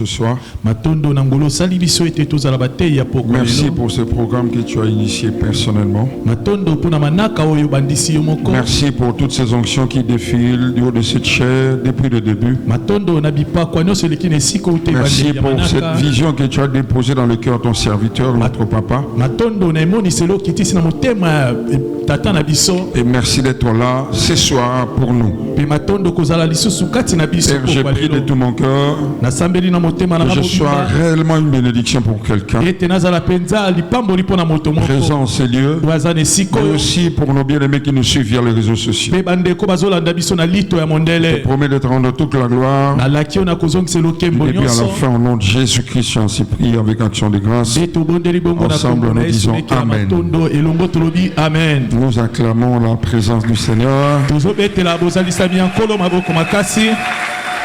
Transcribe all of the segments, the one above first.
Ce soir. Merci pour ce programme que tu as initié personnellement. Merci pour toutes ces onctions qui défilent du haut de cette chair depuis le début. Merci pour cette vision que tu as déposée dans le cœur de ton serviteur, notre papa. Et merci d'être là ce soir pour nous. Père, j'ai prié de tout mon cœur que je sois réellement une bénédiction pour quelqu'un. Présent en ces lieux, mais aussi pour nos bien-aimés qui nous suivent via les réseaux sociaux. Je te promets de te rendre toute la gloire. Du début à la fin, au nom de Jésus-Christ, on s'est prié avec action de grâce. Ensemble, nous disons Amen. Nous acclamons la présence du Seigneur.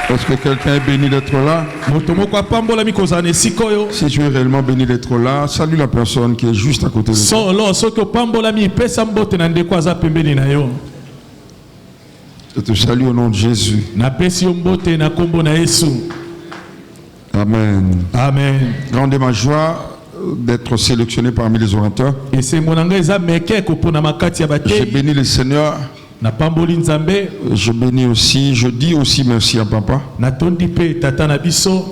Est-ce que quelqu'un est béni d'être là? Si tu es réellement béni d'être là, salue la personne qui est juste à côté de toi. Je te salue au nom de Jésus. Amen. Amen. Grande est ma joie d'être sélectionné parmi les orateurs. J'ai béni le Seigneur. Je bénis aussi, je dis aussi merci à papa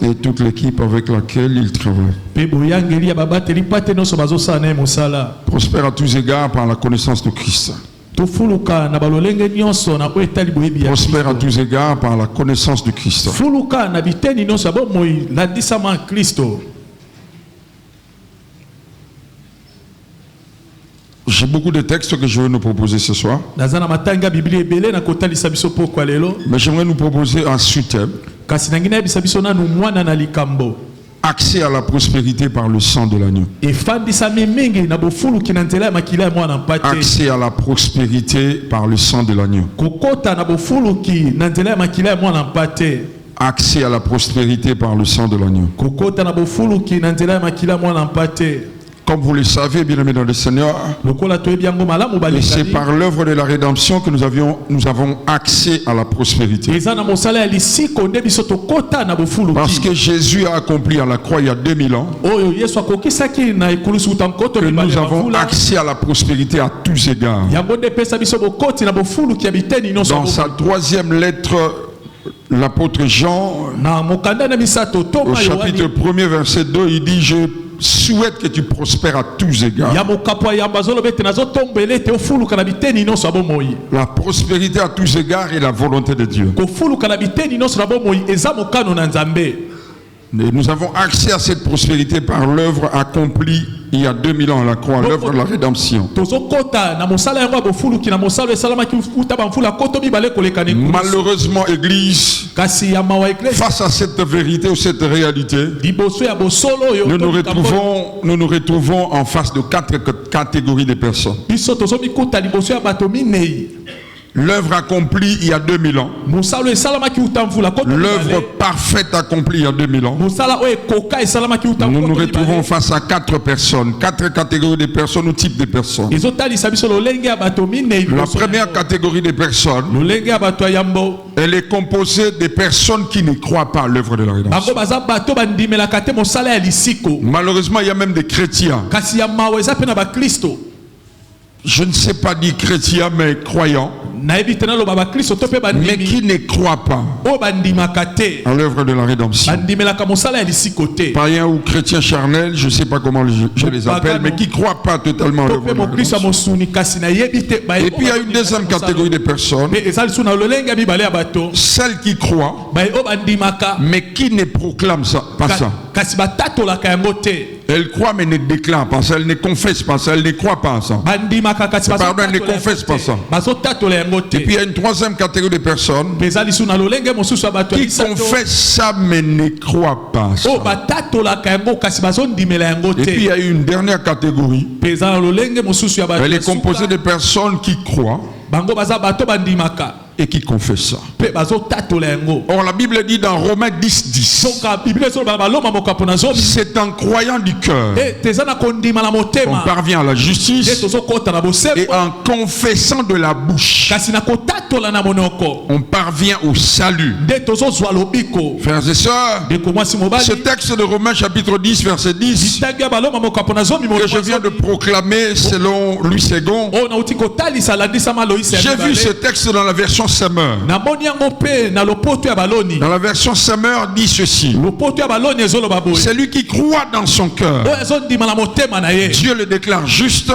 et toute l'équipe avec laquelle il travaille. Prospère à tous égards par la connaissance de Christ. Prospère à tous égards par la connaissance de Christ. J'ai beaucoup de textes que je veux nous proposer ce soir. Mais j'aimerais nous proposer un sous-thème. Accès à la prospérité par le sang de l'agneau. Accès à la prospérité par le sang de l'agneau. Accès à la prospérité par le sang de l'agneau. Comme vous le savez, bien-aimés dans le Seigneur, c'est par l'œuvre de la rédemption que nous avons accès à la prospérité. Parce que Jésus a accompli à la croix il y a 2000 ans que nous avons accès à la prospérité à tous égards. Dans sa troisième lettre, l'apôtre Jean, au chapitre 1er, verset 2, il dit: je souhaite que tu prospères à tous égards. La prospérité à tous égards est la volonté de Dieu. Et nous avons accès à cette prospérité par l'œuvre accomplie il y a 2000 ans à la croix, l'œuvre de la rédemption. Malheureusement, Église, face à cette vérité ou cette réalité, nous nous retrouvons en face de 4 catégories de personnes. L'œuvre accomplie il y a 2000 ans. L'œuvre parfaite accomplie il y a 2000 ans. Nous nous retrouvons face à 4 personnes, 4 catégories de personnes ou types de personnes. La première catégorie de personnes, elle est composée de personnes qui ne croient pas à l'œuvre de la rédemption. Malheureusement, il y a même des chrétiens. Je ne sais pas dire chrétiens, mais croyants, mais qui ne croient pas à l'œuvre de la rédemption. Païens ou chrétiens charnels, je ne sais pas comment je les appelle, mais qui ne croient pas totalement à l'œuvre de la rédemption. Et puis il y a une deuxième catégorie de personnes, celles qui croient, mais qui ne proclament pas ça. Elle croit mais ne déclare pas ça, elle ne confesse pas ça, elle ne croit pas ça. Pardon, elle ne confesse pas ça. Et puis il y a une troisième catégorie de personnes qui confessent ça mais ne croient pas ça. Et puis il y a une dernière catégorie. Elle est composée de personnes qui croient et qui confesse ça. Or la Bible dit dans Romains 10:10, c'est en croyant du cœur qu'on parvient à la justice et en confessant de la bouche on parvient au salut. Frères et sœurs, ce texte de Romains chapitre 10 verset 10 que je viens de proclamer selon Louis II, j'ai vu ce texte dans la version Summer. Dans la version Summer dit ceci: celui qui croit dans son cœur, Dieu le déclare juste.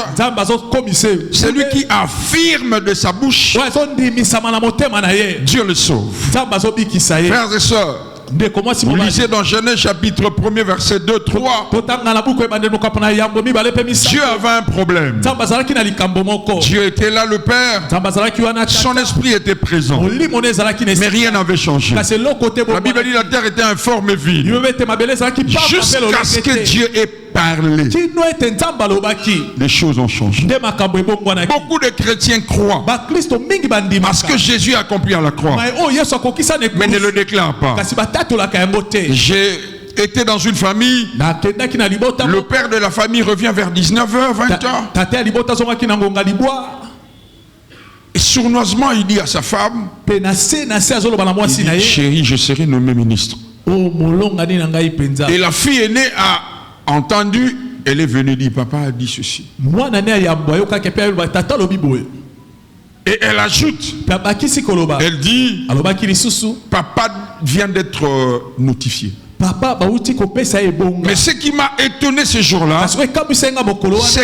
Celui qui affirme de sa bouche, Dieu le sauve. Frères et sœurs, vous lisez dans Genèse chapitre 1er verset 2, 3. Dieu avait un problème. Dieu était là, le Père. Son esprit était présent. Mais rien n'avait changé. La Bible dit la terre était informe et vide. Jusqu'à ce que Dieu ait parlé, les choses ont changé. Beaucoup de chrétiens croient à ce que Jésus a accompli à la croix, mais ne le déclarent pas. J'ai été dans une famille, le père de la famille revient vers 19h, 20h. Et sournoisement, il dit à sa femme, il dit, chérie, je serai nommé ministre. Et la fille aînée a entendu, elle est venue dire, papa a dit ceci. Et elle ajoute, elle dit, papa vient d'être notifié. Mais ce qui m'a étonné ce jour-là, c'est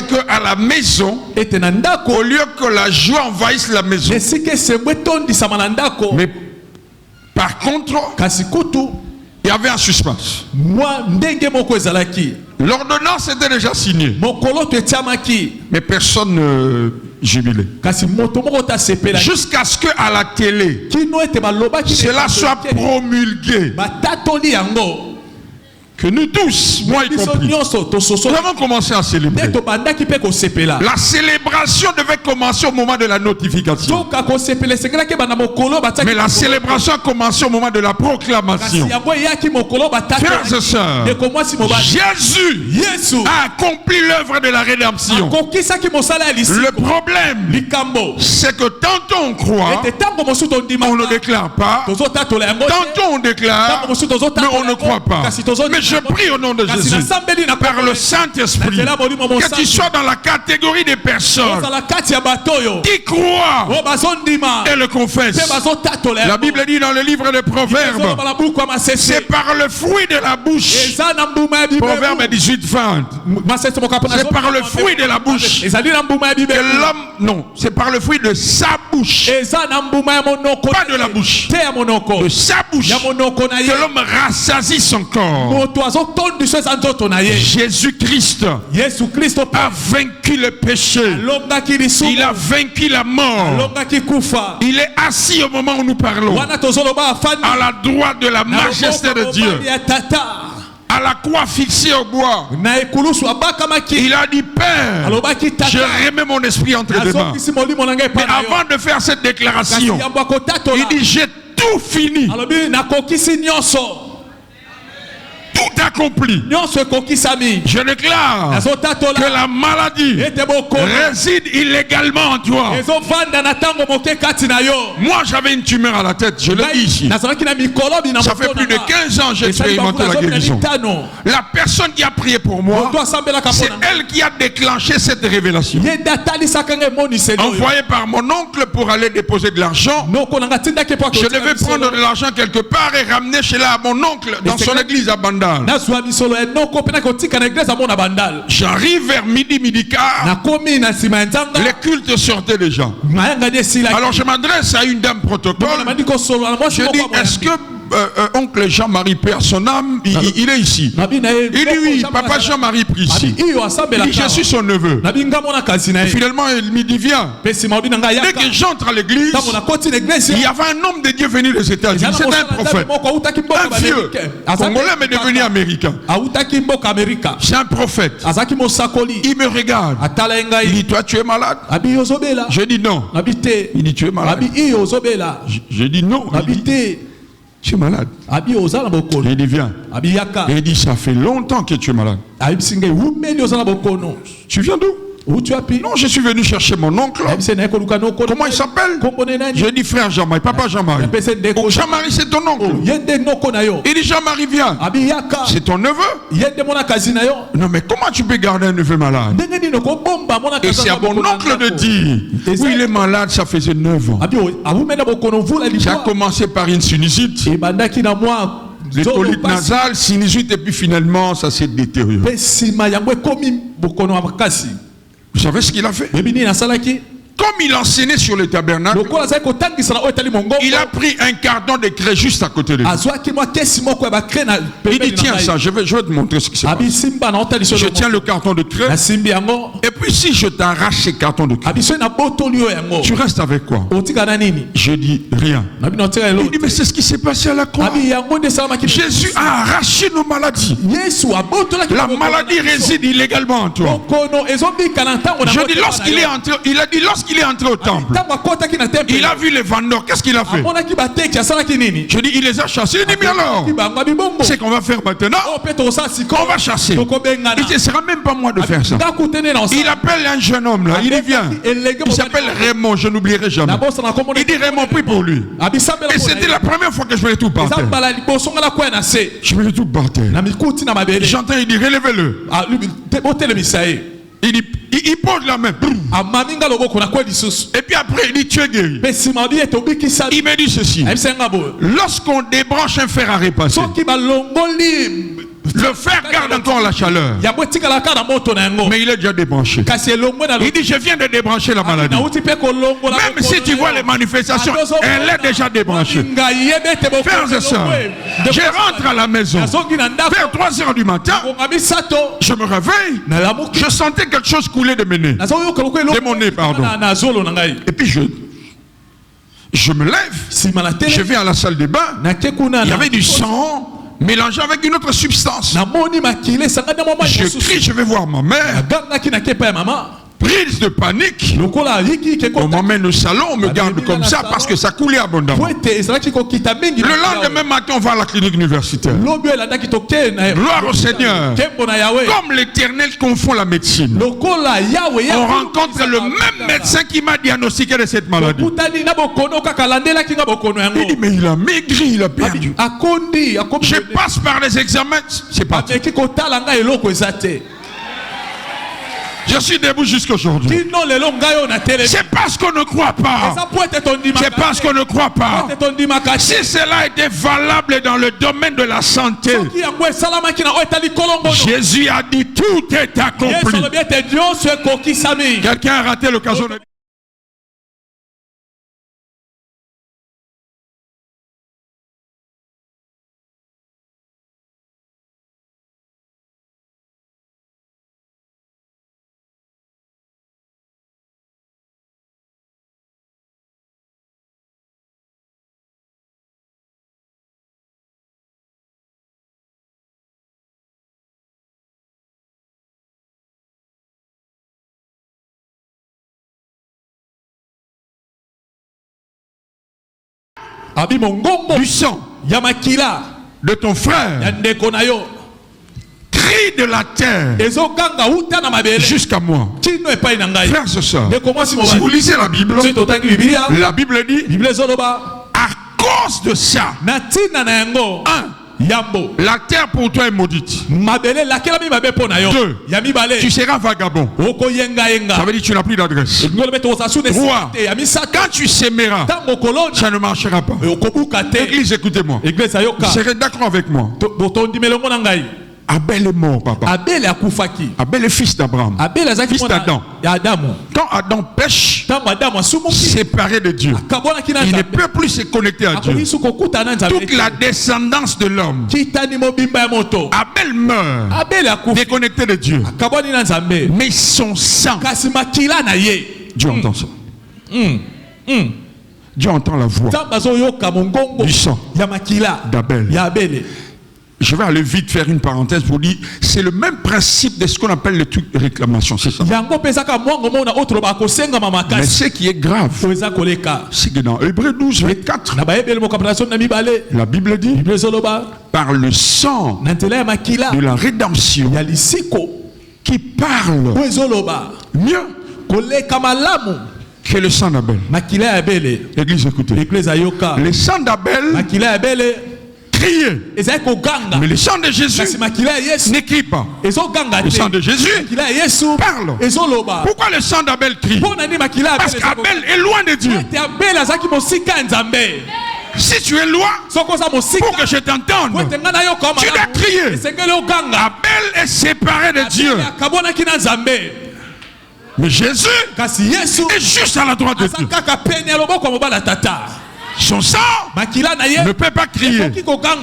qu'à la maison, au lieu que la joie envahisse la maison, mais par contre, il y avait un suspense. L'ordonnance était déjà signée, mais personne ne jubilait. Jusqu'à ce qu'à la télé, cela soit promulgué. Que nous tous, moi y compris, nous avons commencé à célébrer. La célébration devait commencer au moment de la notification. Mais la célébration a commencé au moment de la proclamation. Frères et sœurs, Jésus a accompli l'œuvre de la rédemption. Le problème, c'est que tantôt on croit, on ne déclare pas. Tantôt on déclare, mais on ne croit pas. Mais je prie au nom de Jésus, par le Saint-Esprit, que tu sois dans la catégorie des personnes qui croient et le confessent. La Bible dit dans le livre des Proverbes, c'est par le fruit de la bouche. Proverbe 18:20. C'est par le fruit de la bouche que l'homme... Non, c'est par le fruit de sa bouche. Pas de la bouche. De sa bouche que l'homme rassasie son corps. Jésus-Christ a vaincu le péché. Il a vaincu la mort. Il est assis au moment où nous parlons, à la droite de la majesté de Dieu, à la croix fixée au bois. Il a dit, Père, je remets mon esprit entre tes mains. Mais avant de faire cette déclaration, il dit, j'ai tout fini. Tout accompli. Je déclare que la maladie réside illégalement en toi. Moi j'avais une tumeur à la tête, je le dis ici. Ça fait plus de 15 ans que j'ai expérimenté la guérison. La personne qui a prié pour moi, c'est elle qui a déclenché cette révélation. Envoyé par mon oncle pour aller déposer de l'argent. Je devais prendre de l'argent quelque part et ramener chez là à mon oncle dans son église à Bandal. J'arrive vers midi quart. Les cultes sortaient déjà. Alors je m'adresse à une dame protocole. Je dis, est-ce que oncle Jean-Marie perd son âme, il est ici. Il dit oui, papa Jean-Marie prie ici. Il dit je suis son neveu. Et finalement il me dit viens. Dès que j'entre à l'église, il y avait un homme de Dieu venu des États-Unis. C'était un prophète. Un vieux. Congolais mais devenu américain. C'est un prophète. Il me regarde. Il dit toi tu es malade? Je dis non. Il dit tu es malade? Je dis non. Tu es malade. Il dit viens. Il dit ça fait longtemps que tu es malade. Tu viens d'où? Où tu as pu? Non, je suis venu chercher mon oncle. Comment il s'appelle? Je dis frère Jean-Marie, papa Jean-Marie. Jean-Marie c'est ton oncle. Il dit Jean-Marie viens. C'est ton neveu? Non mais comment tu peux garder un neveu malade? Et c'est à mon oncle de dire oui il est malade, ça faisait 9 ans. Ça a commencé par une sinusite. Les coliques nasales, sinusite et puis finalement ça s'est détérioré. Vous savez ce qu'il a fait? Comme il enseignait sur le tabernacle, il a pris un carton de craie juste à côté de lui. Il dit tiens ça, je vais te montrer ce qui se passe. Je tiens le carton de craie. Et puis si je t'arrache ce carton de craie, tu restes avec quoi? Je dis rien. Il dit mais c'est ce qui s'est passé à la croix. Jésus a arraché nos maladies. La maladie réside illégalement en toi. Je dis lorsqu'il est entré, il a dit lorsqu'il est entré au temple, il a vu les vendeurs. Qu'est-ce qu'il a fait? Je dis il les a chassés. Il dit mais alors c'est qu'on va faire maintenant, on va chasser. Il dit ce sera même pas moi de faire ça. Il appelle un jeune homme là. Il dit viens. Il s'appelle Raymond, je n'oublierai jamais. Il dit Raymond prie pour lui. Et c'était la première fois que je me tout par terre. Je me tout par terre. J'entends il dit relevez-le. Il dit, il pose la main. Et puis après, il dit tu es guéri. Il me dit ceci. Lorsqu'on débranche un fer à repasser, le fer garde encore la chaleur. Mais il est déjà débranché. Il dit je viens de débrancher la maladie. Même si tu vois les manifestations, elle est déjà débranchée. Frères et sœurs, je rentre à la maison vers 3 heures du matin. Je me réveille. Je sentais quelque chose couler de mes nez. De mon nez, pardon. Et puis je me lève. Je vais à la salle de bain. Il y avait du sang mélangé avec une autre substance. Je crie, je vais voir ma mère. Prise de panique, on m'emmène au salon, on me garde comme ça parce que ça coulait abondamment. Le lendemain matin, on va à la clinique universitaire. Gloire au Seigneur. Comme l'Éternel confond la médecine, on rencontre le même médecin qui m'a diagnostiqué de cette maladie. Il dit mais il a maigri, il a perdu. Je passe par les examens, c'est pas. Je suis debout jusqu'aujourd'hui. C'est parce qu'on ne croit pas. C'est parce qu'on ne croit pas. Si cela était valable dans le domaine de la santé, Jésus a dit tout est accompli. Quelqu'un a raté l'occasion de... Du sang de ton frère, crie de la terre jusqu'à moi. Frères et sœurs, si vous lisez la Bible dit à cause de ça, la terre pour toi est maudite. 2. Tu seras vagabond. Ça veut dire que tu n'as plus d'adresse. 3. Quand tu s'aimeras, ça ne marchera pas. Église, écoutez-moi. Vous serez d'accord avec moi. Abel est mort, papa. Abel a kufaki. Abel est fils d'Abraham. Abel est fils d'Adam. Quand Adam pêche, séparé de Dieu, il ne peut plus se connecter à Dieu. Toute la descendance de l'homme, Abel meurt, déconnecté de Dieu. Mais son sang, Dieu entend ça. Dieu entend la voix du sang d'Abel. Je vais aller vite faire une parenthèse pour dire, c'est le même principe de ce qu'on appelle le truc de réclamation, c'est ça. Mais ce qui est grave, c'est que dans Hébreux 12, 24, la Bible dit, par le sang de la rédemption, qui parle mieux que le sang d'Abel. L'église, écoutez. Le sang d'Abel crier. Mais le sang de Jésus n'écrit pas. Le sang de Jésus parle. Pourquoi le sang d'Abel crie? Parce qu'Abel est loin de Dieu. Si tu es loin, pour que je t'entende, tu dois crier. Abel est séparé de Dieu. Mais Jésus est juste à la droite de Dieu. Son sang ne peut pas crier.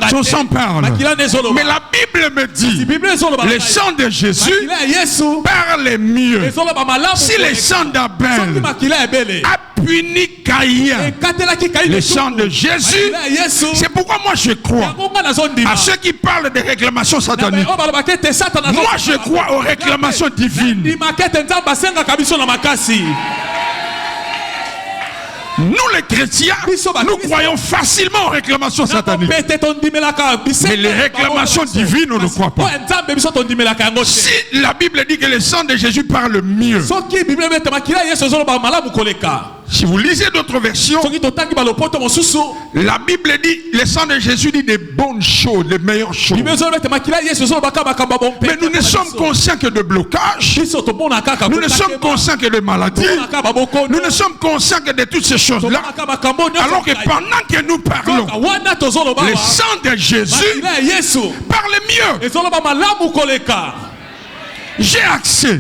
Son sang parle. Mais la Bible me dit, le sang de Jésus parle mieux. Si le sang d'Abel a puni Caïn, le sang de Jésus, c'est pourquoi moi je crois à ceux qui parlent de réclamations sataniques. Moi je crois aux réclamations divines. Nous les chrétiens, nous croyons facilement aux réclamations sataniques. Mais les réclamations divines, on ne croit pas. Si la Bible dit que le sang de Jésus parle mieux, si vous lisez d'autres versions, la Bible dit, le sang de Jésus dit des bonnes choses, des meilleures choses. Mais nous ne sommes conscients que de blocages, nous ne sommes conscients que de maladies, nous ne sommes conscients que de toutes ces choses-là, alors que pendant que nous parlons, le sang de Jésus parle mieux. J'ai accès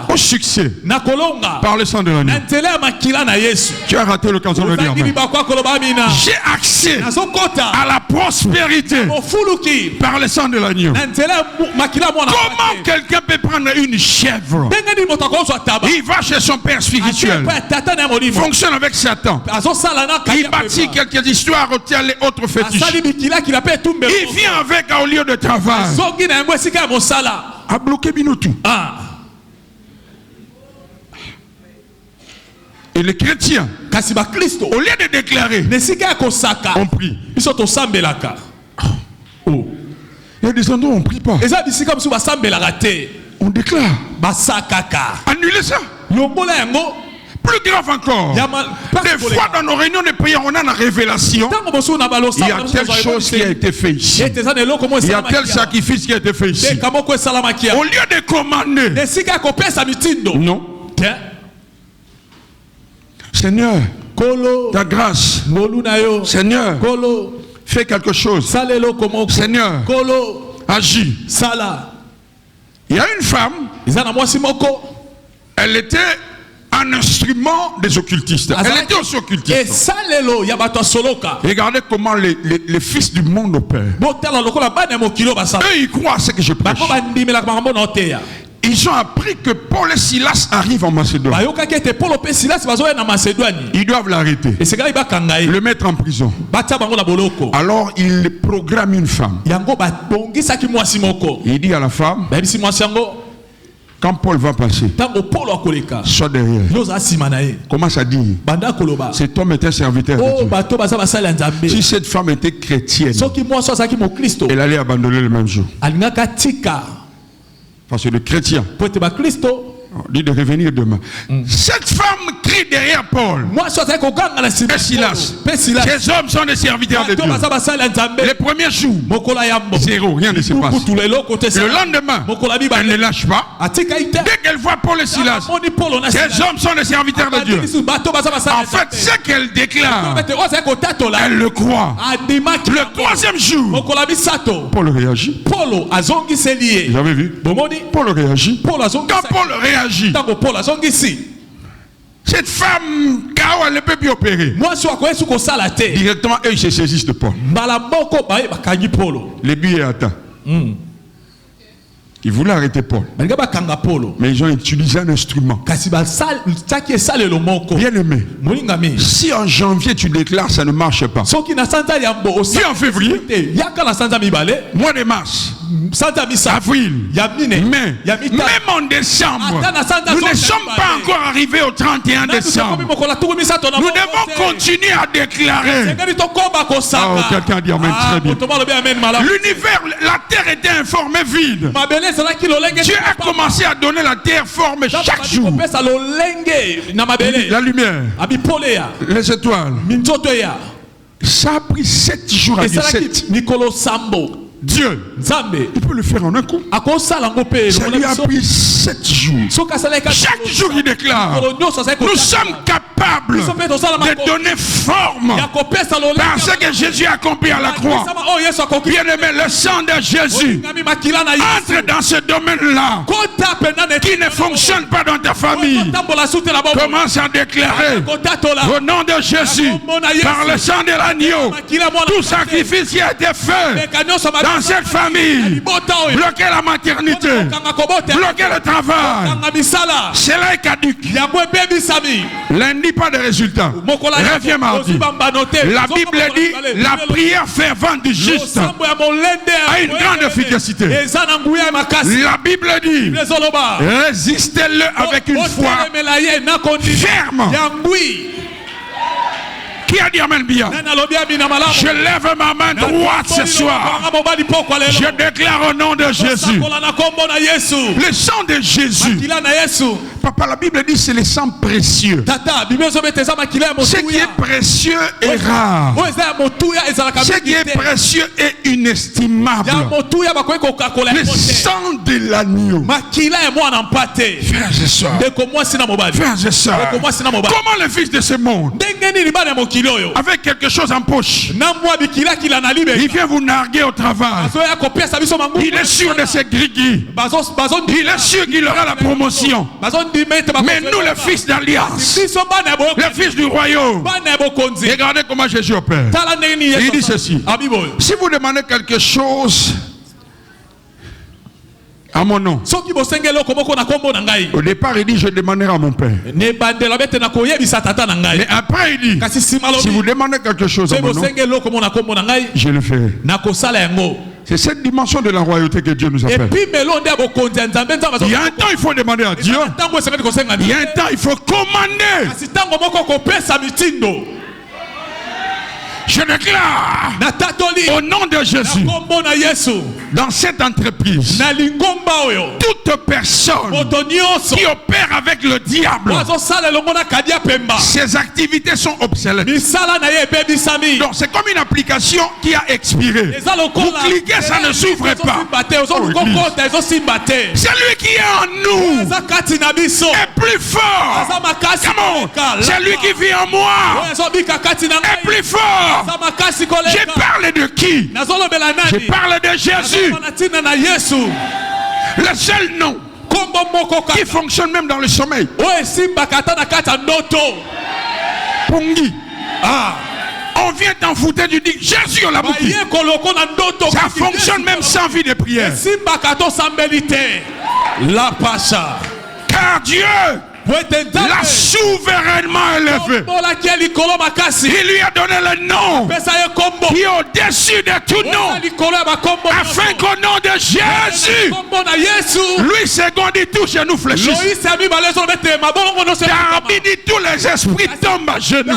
au succès par le sang de l'agneau. Tu as raté l'occasion de dire amen. J'ai accès à la prospérité par le sang de l'agneau. Comment quelqu'un peut prendre une chèvre? Il va chez son père spirituel, il fonctionne avec Satan, il bâtit quelques histoires, retient les autres fétiches, il vient avec au lieu de travail à bloquer Binotou. Et les chrétiens, au lieu de déclarer, on prie. Il y a des endroits où on ne prie pas. On déclare. Annulez ça. Plus grave encore, des fois dans nos réunions de prière, on a la révélation. Il y a telle chose qui a été faite ici. Il y a tel sacrifice qui a été fait ici. Au lieu de commander, non. Seigneur, ta grâce. Seigneur, fais quelque chose. Seigneur, agis. Il y a une femme, elle était un instrument des occultistes. Elle était aussi occultiste. Regardez comment les fils du monde opèrent. Eux, ils croient à ce que je prêche. Ils ont appris que Paul et Silas arrivent en Macédoine. Ils doivent l'arrêter, le mettre en prison. Alors il programme une femme. Il dit à la femme, quand Paul va passer, sois derrière. Comment ça dit? Cet homme était serviteur de Dieu. Si cette femme était chrétienne, elle allait abandonner le même jour. Parce que le chrétien dit de revenir demain. Cette femme crie derrière Paul et Silas. Ces hommes sont des serviteurs de Dieu. Les premiers jours, zéro, rien ne se passe. Le lendemain, elle ne lâche pas. Dès qu'elle voit Paul et Silas, ces hommes sont des serviteurs de Dieu. En fait, ce qu'elle déclare, elle le croit. Le troisième jour, Paul réagit. Vous avez vu? Paul réagit. Quand Paul réagit, cette femme, quand elle ne peut plus opérer, directement, eux, ils se saisissent de Paul. Les billets atteints. Ils voulaient arrêter Paul. Mais ils ont utilisé un instrument. Bien aimé, si en janvier tu déclares ça ne marche pas, si en février, mois de mars, avril, mai, même en décembre, nous ne sommes pas encore arrivés au 31 décembre. Nous devons continuer à déclarer. Oh, quelqu'un a dit amen, très bien. L'univers, la terre était informée vide. Dieu a commencé à donner la terre forme chaque jour. La lumière, les étoiles. Ça a pris 7 jours à 17. Dieu, il peut le faire en un coup. Ça lui a pris 7 jours. Chaque jour il déclare, nous sommes capables de donner forme par ce que Jésus a accompli à la croix. Bien aimé, le sang de Jésus entre dans ce domaine-là qui ne fonctionne pas dans ta famille. Commence à déclarer au nom de Jésus, par le sang de l'agneau, tout sacrifice qui a été fait dans cette famille, bloquer la maternité, bloquer le travail, cela est caduc. Lundi, pas de résultat. Reviens mardi. La Bible dit, la prière fervente du juste a une grande efficacité. La Bible dit, résistez-le avec une foi ferme. Qui a dit amen bien? Je lève ma main droite ce soir. Je déclare au nom de Jésus. Le sang de Jésus. Papa, la Bible dit c'est le sang précieux. Ce qui est précieux est rare. Ce qui est précieux est inestimable. Le sang de l'agneau. Frères et sœurs. Frères et sœurs. Comment le fils de ce monde, avec quelque chose en poche, il vient vous narguer au travail, il est sûr de ses grigui, il est sûr qu'il aura la promotion. Mais nous, le fils d'Alliance, le fils du royaume, regardez comment Jésus opère. Il dit ceci: si vous demandez quelque chose à mon nom, au départ il dit je demanderai à mon père. Mais après il dit si vous demandez quelque chose à mon nom, je le ferai. C'est cette dimension de la royauté que Dieu nous appelle. Il y a un temps il faut demander à Dieu. Il y a un temps il faut commander. Je déclare au nom de Jésus, dans cette entreprise, toute personne qui opère avec le diable, ses activités sont obsolètes. Donc c'est comme une application qui a expiré. Vous cliquez, ça ne s'ouvre pas. Celui qui est en nous est plus fort. Celui qui vit en moi est plus fort. Je parle de qui? Je parle de Jésus. Le seul nom qui fonctionne même dans le sommeil. Pongi. On vient t'enfouter, tu dis Jésus on l'a bouclé. Ça fonctionne même sans vie de prière. Car Dieu l'a souverainement élevé. Il lui a donné le nom qui est au-dessus de tout nom, afin qu'au nom de Jésus, lui seconde tout chez nous fléchissent. Darbi dit tous les esprits tombent à genoux.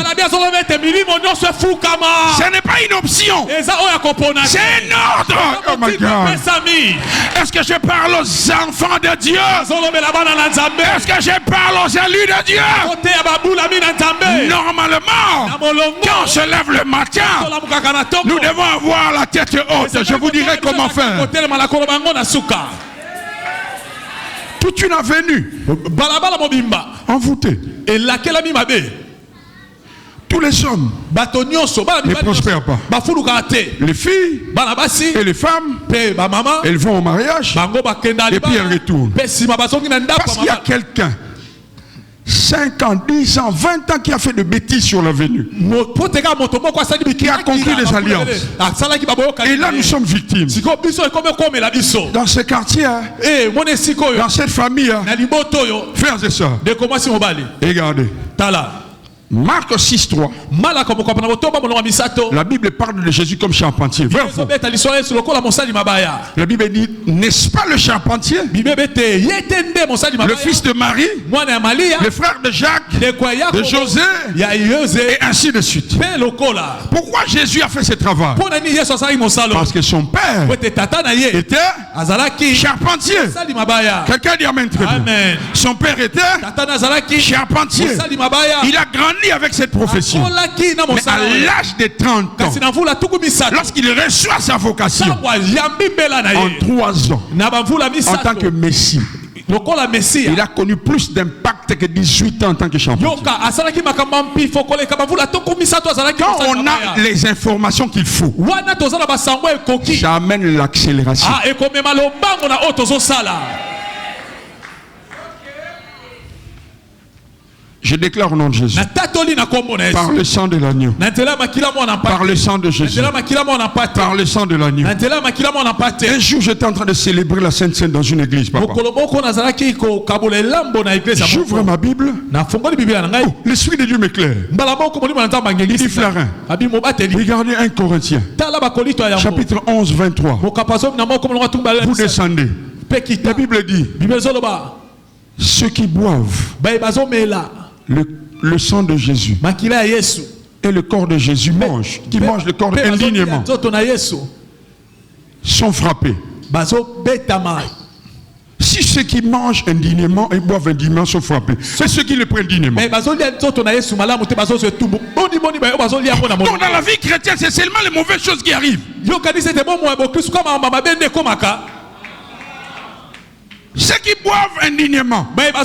Ce n'est pas une option, c'est un ordre. Oh my God. Est-ce que je parle aux enfants de Dieu? Est-ce que je parle aux élus de Dieu? Normalement, quand on se lève le matin, nous devons avoir la tête haute. Je vous dirai comment faire. Toute une avenue envoûtée. Tous les hommes ne prospèrent pas. Les filles et les femmes, elles vont au mariage et puis elles retournent. Parce qu'il y a quelqu'un, 5 ans, 10 ans, 20 ans qui a fait de bêtises sur l'avenue, qui a conclu des alliances. Et là nous sommes victimes. Dans ce quartier, dans cette famille, frères et sœurs, regardez. Marc 6.3. La Bible parle de Jésus comme charpentier. La Bible dit, n'est-ce pas le charpentier, le fils de Marie, le frère de Jacques, de José, et ainsi de suite. Pourquoi Jésus a fait ce travail? Parce que son père était charpentier. Quelqu'un dit amen très bien. Son père était charpentier. Il a grandi avec cette prophétie. Mais à l'âge de 30 ans, lorsqu'il reçoit sa vocation, en 3 ans, en tant que Messie, il a connu plus d'impact que 18 ans en tant que champion. Quand on a les informations qu'il faut, ça amène l'accélération. Je déclare au nom de Jésus, par le sang de l'agneau, par le sang de Jésus, par le sang de l'agneau. Un jour j'étais en train de célébrer la Sainte Seine dans une église, papa. J'ouvre ma Bible. Oh, l'Esprit de Dieu m'éclaire. Il dit Flarin, regardez 1 Corinthiens chapitre 11, 23. Vous descendez. La Bible dit, ceux qui boivent le sang de Jésus et le corps de Jésus qui mangent le corps indignement, sont frappés. Si ceux qui mangent indignement et boivent indignement sont frappés, c'est ceux qui le prennent indignement. Donc dans la vie chrétienne, c'est seulement les mauvaises choses qui arrivent. Ceux qui boivent indignement, la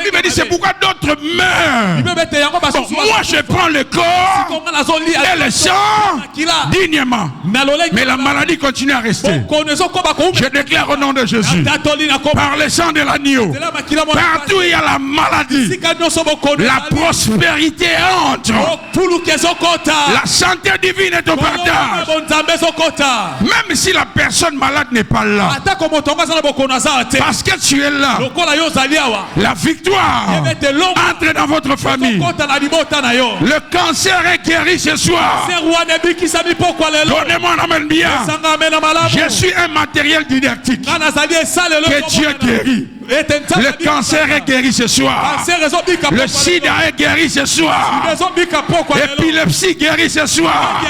Bible dit c'est pourquoi d'autres meurent. Bon, moi je prends le corps et le sang dignement, mais la maladie continue à rester. Je déclare au nom de Jésus, par le sang de l'agneau, partout où il y a la maladie, la prospérité entre, la santé divine est au partage. Même si la personne malade n'est pas là, parce que tu es là, la victoire entre dans votre famille. Le cancer est guéri ce soir. Donnez-moi un amen bien. Je suis un matériel didactique que Dieu guérit. Le cancer est guéri ce soir. Le sida est guéri ce soir. Épilepsie guéri ce soir.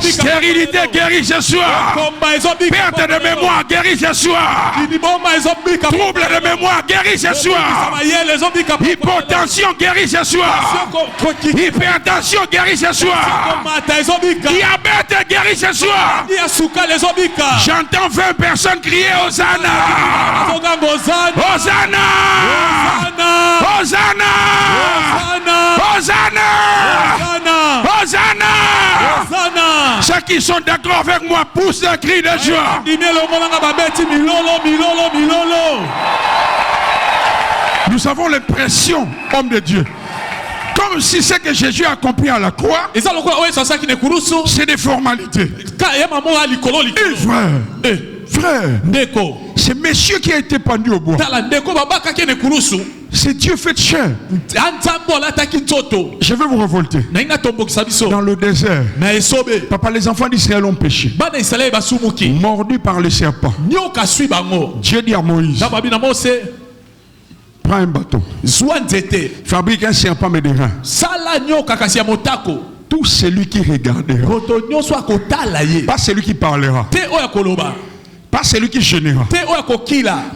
Stérilité guéri ce soir. Perte de mémoire guéri ce soir. Trouble de mémoire guéri ce soir. Hypotension guéri ce soir. Hypertension guéri ce soir. Diabète guéri ce soir. J'entends 20 personnes crier Hosanna. Hosanna! Hosanna! Hosanna! Hosanna! Ceux qui sont d'accord avec moi poussent un cri de joie. Nous avons l'impression, homme de Dieu, comme si ce que Jésus a accompli à la croix, c'est des formalités. Frère, ce monsieur qui a été pendu au bois, C'est Dieu fait chair. Je vais vous révolter. Dans le désert, papa, les enfants d'Israël ont péché, mordus par les serpents. Dieu dit à Moïse, prends un bâton, fabrique un serpent mais des reins. Tout celui qui regardera, pas celui qui parlera, pas celui qui gênera,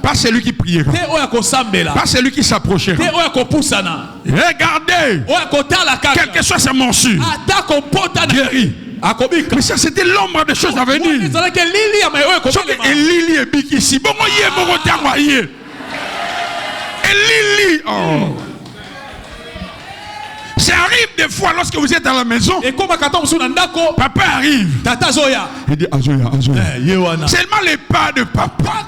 pas celui qui priera, pas celui qui s'approchera. Regardez, quelle que soit sa morsure, guéri. Mais ça c'était l'ombre des choses à venir. Ça arrive des fois lorsque vous êtes à la maison. Papa arrive. Il dit Azoya. Seulement les pas de papa.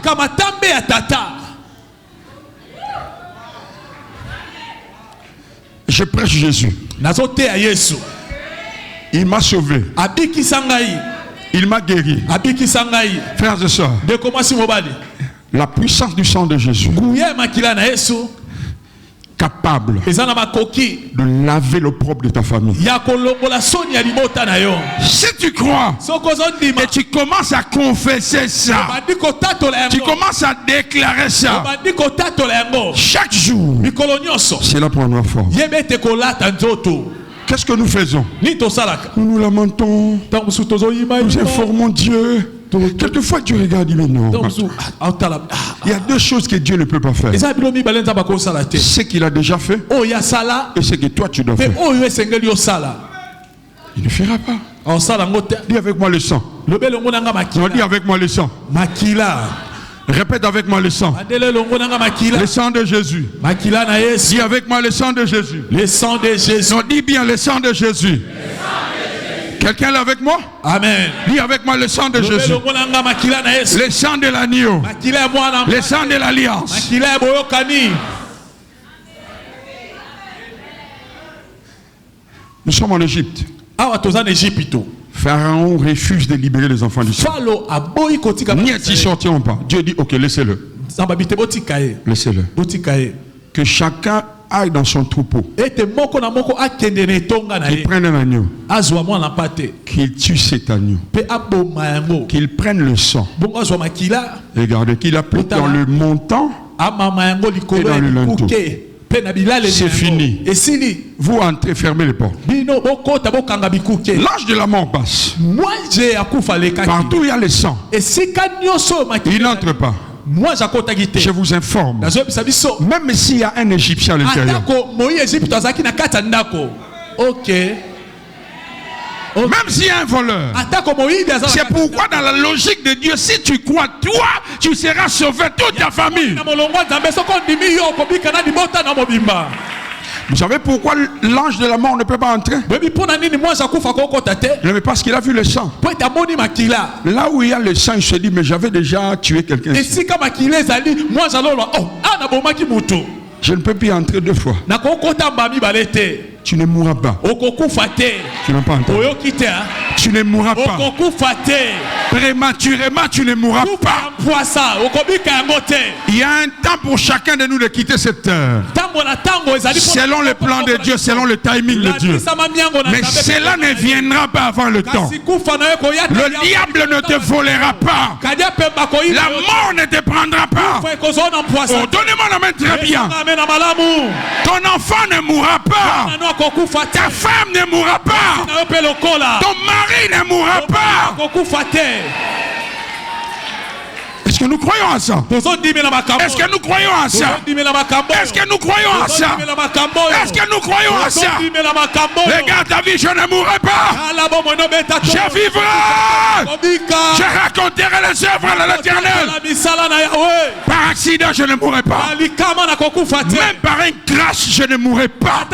Je prêche Jésus. Il m'a sauvé. Il m'a guéri. Frères et sœurs, la puissance du sang de Jésus, capable de laver le propre de ta famille. Si tu crois et tu commences à confesser ça, tu commences à déclarer ça chaque jour, c'est la première fois. Qu'est-ce que nous faisons? Nous nous lamentons, nous informons Dieu. Quelquefois Dieu regarde et dit non. Il y a deux choses que Dieu ne peut pas faire. Ce qu'il a déjà fait et ce que toi tu dois faire. Il ne fera pas. Dis avec moi le sang. Dis avec moi le sang. Répète avec moi le sang. Le sang de Jésus. Dis avec moi le sang de Jésus. Le sang de Jésus. Non, dis bien le sang de Jésus. Quelqu'un là avec moi? Amen. Dis avec moi le sang de Jésus. Le sang de l'agneau. Le sang de l'alliance. Nous sommes en Égypte. Pharaon refuse de libérer les enfants d'Israël. N'y sortiront pas. Dieu dit ok, laissez-le. Laissez-le. Que chacun aille dans son troupeau. Qu'il prenne un agneau. Qu'il tue cet agneau. Qu'il prenne le sang. Regardez, qu'il applique dans le montant et dans le linteau. C'est fini. Vous entrez, fermez les portes. L'ange de la mort passe. Partout il y a le sang. Il n'entre pas. Je vous informe. Même s'il y a un Égyptien à l'intérieur. Même s'il y a un voleur. C'est pourquoi dans la logique de Dieu, si tu crois, toi, tu seras sauvé, toute ta famille. Vous savez pourquoi l'ange de la mort ne peut pas entrer? Mais parce qu'il a vu le sang. Là où il y a le sang, il se dit, mais j'avais déjà tué quelqu'un. Je ne peux plus entrer deux fois. Tu ne mourras pas. Tu n'as pas entendu. Tu ne mourras pas. Prématurément, tu ne mourras pas. Il y a un temps pour chacun de nous de quitter cette terre. Selon le plan de Dieu, selon le timing de Dieu. Mais cela ne viendra pas avant le temps. Le diable ne te volera pas. La mort ne te prendra pas. Oh, donnez-moi la main très bien. Ton enfant ne mourra pas. Ta femme ne mourra pas. Ton mari ne mourra pas. Est-ce que nous croyons à ça? Est-ce que nous croyons à ça? Est-ce que nous croyons à ça? Est-ce que nous croyons à ça? Regarde ta vie, je ne mourrai pas. Je vivrai. Je raconterai les œuvres de l'Éternel. Par accident, je ne mourrai pas. Même par un crash, je ne mourrai pas.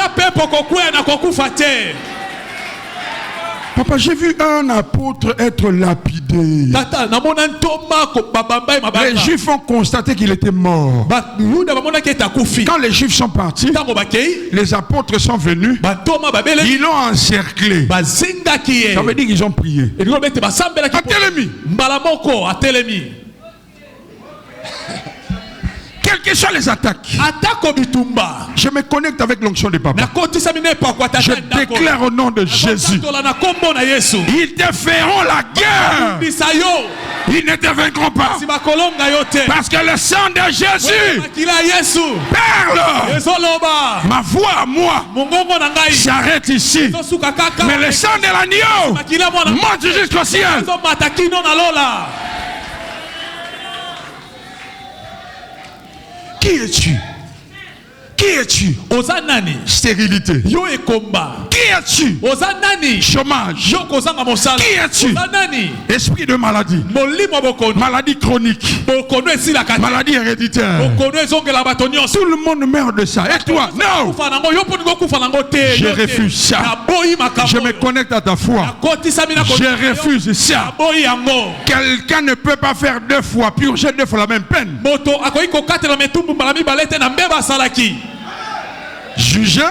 Papa, j'ai vu un apôtre être lapidé. Les Juifs ont constaté qu'il était mort. Quand les Juifs sont partis, les apôtres sont venus. Ils l'ont encerclé. Ça veut dire qu'ils ont prié. Quelle que que soient les attaques, je me connecte avec l'onction de papa. Je déclare au nom de Jésus, ils te feront la guerre. Ils ne te vaincront pas. Parce que le sang de Jésus parle. Ma voix à moi s'arrête ici. Mais le sang de l'agneau monte jusqu'au ciel. Qui es-tu? Qui es-tu? Stérilité. Qui es-tu? Chômage. Qui es-tu? Esprit de maladie. Maladie chronique. Maladie héréditaire. Tout le monde meurt de ça. Et toi? Non. Je refuse ça. Je me connecte à ta foi. Je refuse ça. Quelqu'un ne peut pas faire 2 fois, purger 2 fois la même peine. Jugé,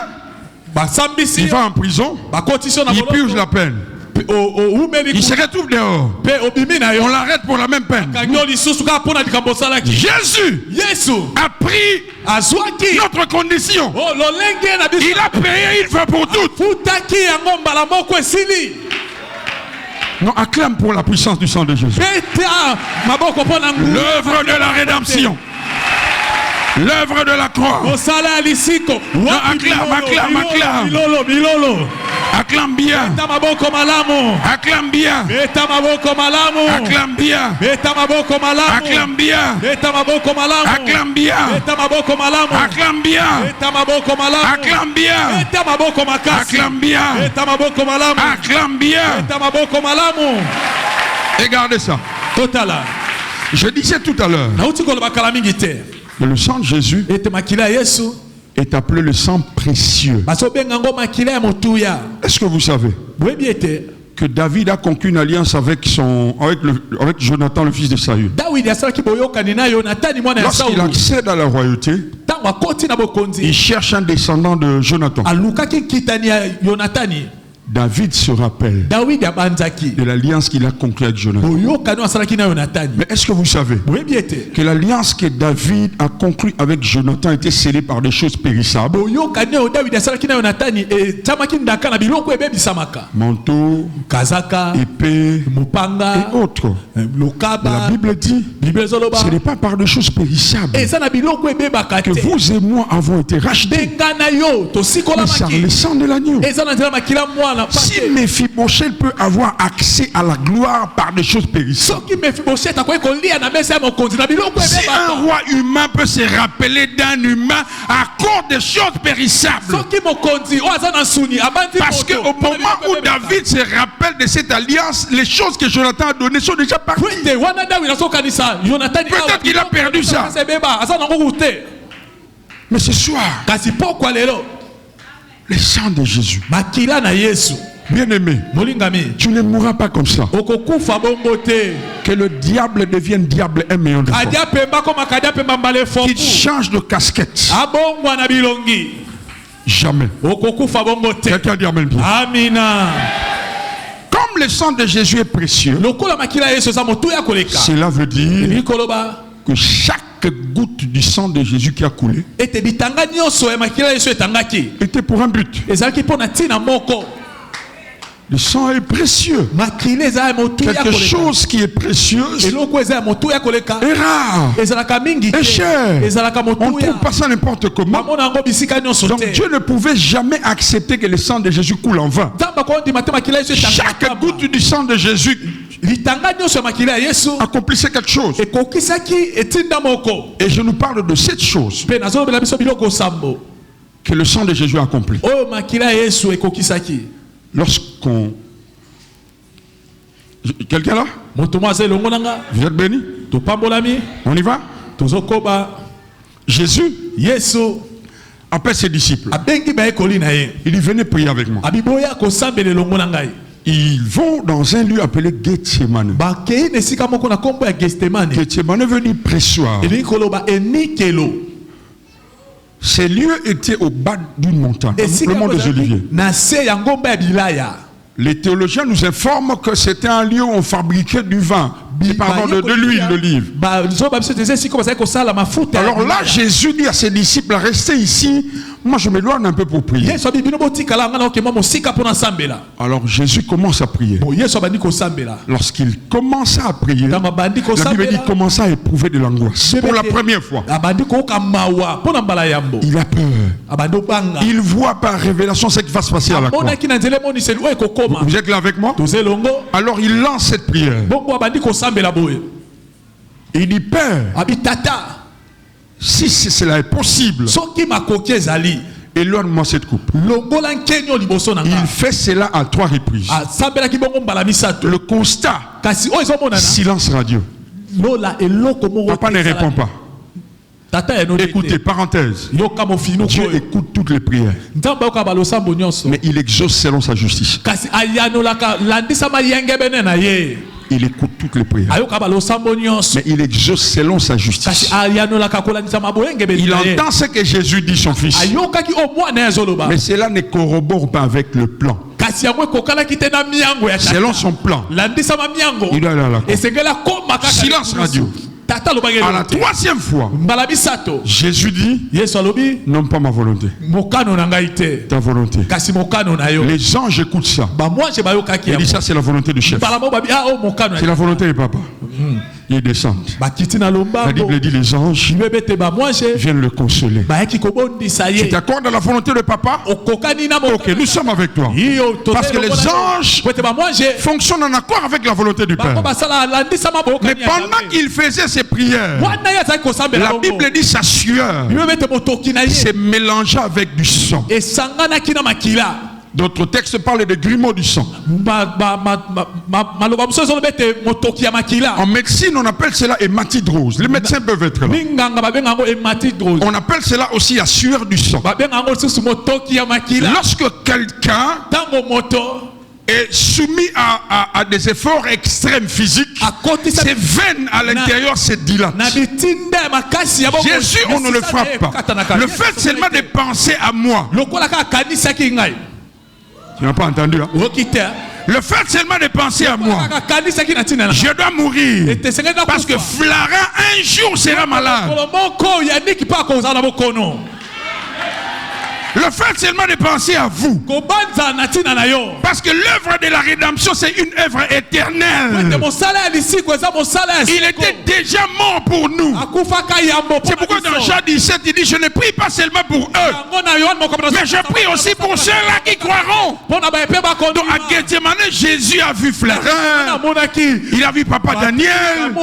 il va en prison, il purge la peine. Il se retrouve dehors. On l'arrête pour la même peine. Jésus a pris notre condition. Il a payé une fois pour toutes. Non, acclame pour la puissance du sang de Jésus. L'œuvre de la rédemption. L'œuvre de la croix. Non, acclame. Acclame bien. Acclame bien. Acclame bien. Acclame bien. Acclame bien. Acclame bien. Acclame bien. Acclame bien. Acclame bien. Regardez ça. Je disais tout à l'heure que le sang de Jésus est appelé le sang précieux. Est-ce que vous savez que David a conclu une alliance avec Jonathan, le fils de Saül? Lorsqu'il accède à la royauté, il cherche un descendant de Jonathan. David se rappelle de l'alliance qu'il a conclue avec Jonathan. Mais est-ce que vous savez que l'alliance que David a conclue avec Jonathan était scellée par des choses périssables? Manteau, épée et autres. La Bible dit ce n'est pas par des choses périssables que vous et moi avons été rachetés, mais par le sang de l'agneau. Si Mephibosheth peut avoir accès à la gloire par des choses périssables, si un roi humain peut se rappeler d'un humain à cause des choses périssables, parce qu'au moment où David se rappelle de cette alliance, les choses que Jonathan a données sont déjà parties. Peut-être qu'il a perdu ça. Mais ce soir, le sang de Jésus. Bien-aimé, tu ne mourras pas comme ça. Que le diable devienne diable 1 million de fois. Qu'il change de casquette. Jamais. Quelqu'un dit amen. Amina. Comme le sang de Jésus est précieux, cela veut dire que chaque goutte du sang de Jésus qui a coulé était pour un but. Le sang est précieux. Quelque chose qui est précieux est rare, est cher. On ne trouve pas ça n'importe comment. Donc Dieu ne pouvait jamais accepter que le sang de Jésus coule en vain. Chaque goutte du sang de Jésus accomplissait quelque chose. Et je nous parle de cette chose que le sang de Jésus a accompli. Lorsqu'on... Quelqu'un là? Vous êtes béni? On y va? Jésus appelle ses disciples. Il dit venez prier avec moi. Ils vont dans un lieu appelé Gethsemane. Gethsemane veut dire pressoir. Ces lieux étaient au bas d'une montagne, le mont des Oliviers. Les théologiens nous informent que c'était un lieu où on fabriquait du vin pardon, de l'huile d'olive. Alors là, Jésus dit à ses disciples, restez ici, moi je m'éloigne un peu pour prier. Alors Jésus commence à prier. Lorsqu'il commença à prier, la Bible dit qu'il commença à éprouver de l'angoisse. Pour la première fois. Il a peur. Il voit par révélation ce qui va se passer à la croix. Vous êtes là avec moi? Alors il lance cette prière. Il dit, Père, si cela est possible, éloigne-moi cette coupe. Il fait cela à 3 reprises. Le constat, silence radio. Papa ne répond pas. Écoutez, parenthèse, Dieu écoute toutes les prières, mais il exauce selon sa justice. Il écoute toutes les prières, mais il exauce selon sa justice. Il entend ce que Jésus dit son fils, mais cela ne corrobore pas avec le plan. Selon son plan, il doit aller à la croix. Silence radio. À la 3e fois, Jésus dit, non pas ma volonté, ta volonté. Les anges écoutent ça. Il dit, ça c'est la volonté du chef, c'est la volonté du papa. Ils descendent. La Bible dit, les anges viennent le consoler. Tu t'accordes à la volonté de papa? Ok, nous sommes avec toi. Parce que les anges fonctionnent en accord avec la volonté du Père. Mais pendant qu'il faisait ses prières, la Bible dit sa sueur s'est mélangée avec du sang. D'autres textes parlent de grumeaux du sang. En médecine, on appelle cela hématidrose. Les médecins peuvent être là. On appelle cela aussi la sueur du sang. Lorsque quelqu'un est soumis à des efforts extrêmes physiques, ses veines à l'intérieur se dilatent. Jésus, on ne le frappe pas. Le fait seulement de penser à moi. Tu n'as pas entendu, hein? Le fait seulement de penser à moi, je dois mourir parce que Flara un jour sera malade. Le fait seulement de penser à vous, parce que l'œuvre de la rédemption c'est une œuvre éternelle. Il était déjà mort pour nous. C'est pourquoi dans Jean 17 il dit, je ne prie pas seulement pour eux, mais je prie aussi pour ceux-là qui croiront. Donc à Gethsemane, Jésus a vu Flarin, il a vu Papa Daniel,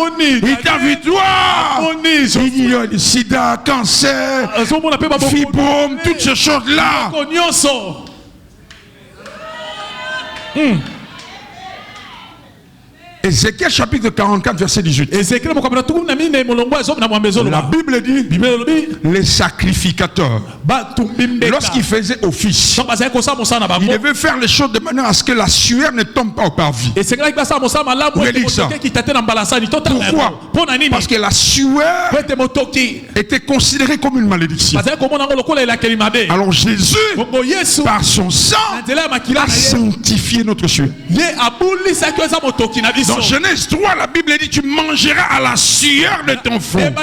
il t'a vu toi, il y a le sida, cancer, fibrome, toutes ces choses là. Ézéchiel chapitre 44 verset 18. La Bible dit, les sacrificateurs, lorsqu'ils faisaient office, ils devaient faire les choses de manière à ce que la sueur ne tombe pas au parvis. Pourquoi? Parce que la sueur était considérée comme une malédiction. Alors Jésus, par son sang, a sanctifié notre sueur. Dans Genèse 3, la Bible dit, tu mangeras à la sueur de ton front.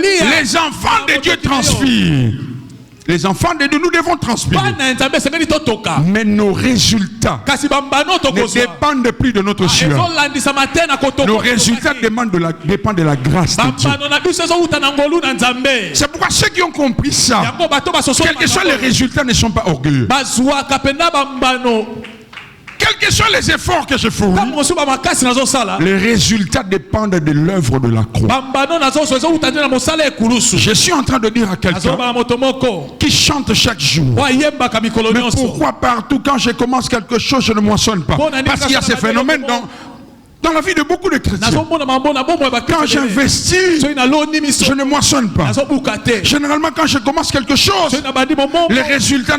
Les enfants de Dieu transpirent. Les enfants de Dieu, nous devons transpirer. Mais nos résultats ne dépendent plus de notre sueur. Nos résultats dépendent de la grâce de Dieu. C'est pourquoi ceux qui ont compris ça, quels que soient les résultats, ne sont pas orgueilleux. Quels que soient les efforts que je fournis, les résultats dépendent de l'œuvre de la croix. Je suis en train de dire à quelqu'un qui chante chaque jour, mais pourquoi partout quand je commence quelque chose je ne moissonne pas? Parce qu'il y a ces phénomènes dans la vie de beaucoup de chrétiens. Quand j'investis, je ne moissonne pas. Généralement quand je commence quelque chose, les résultats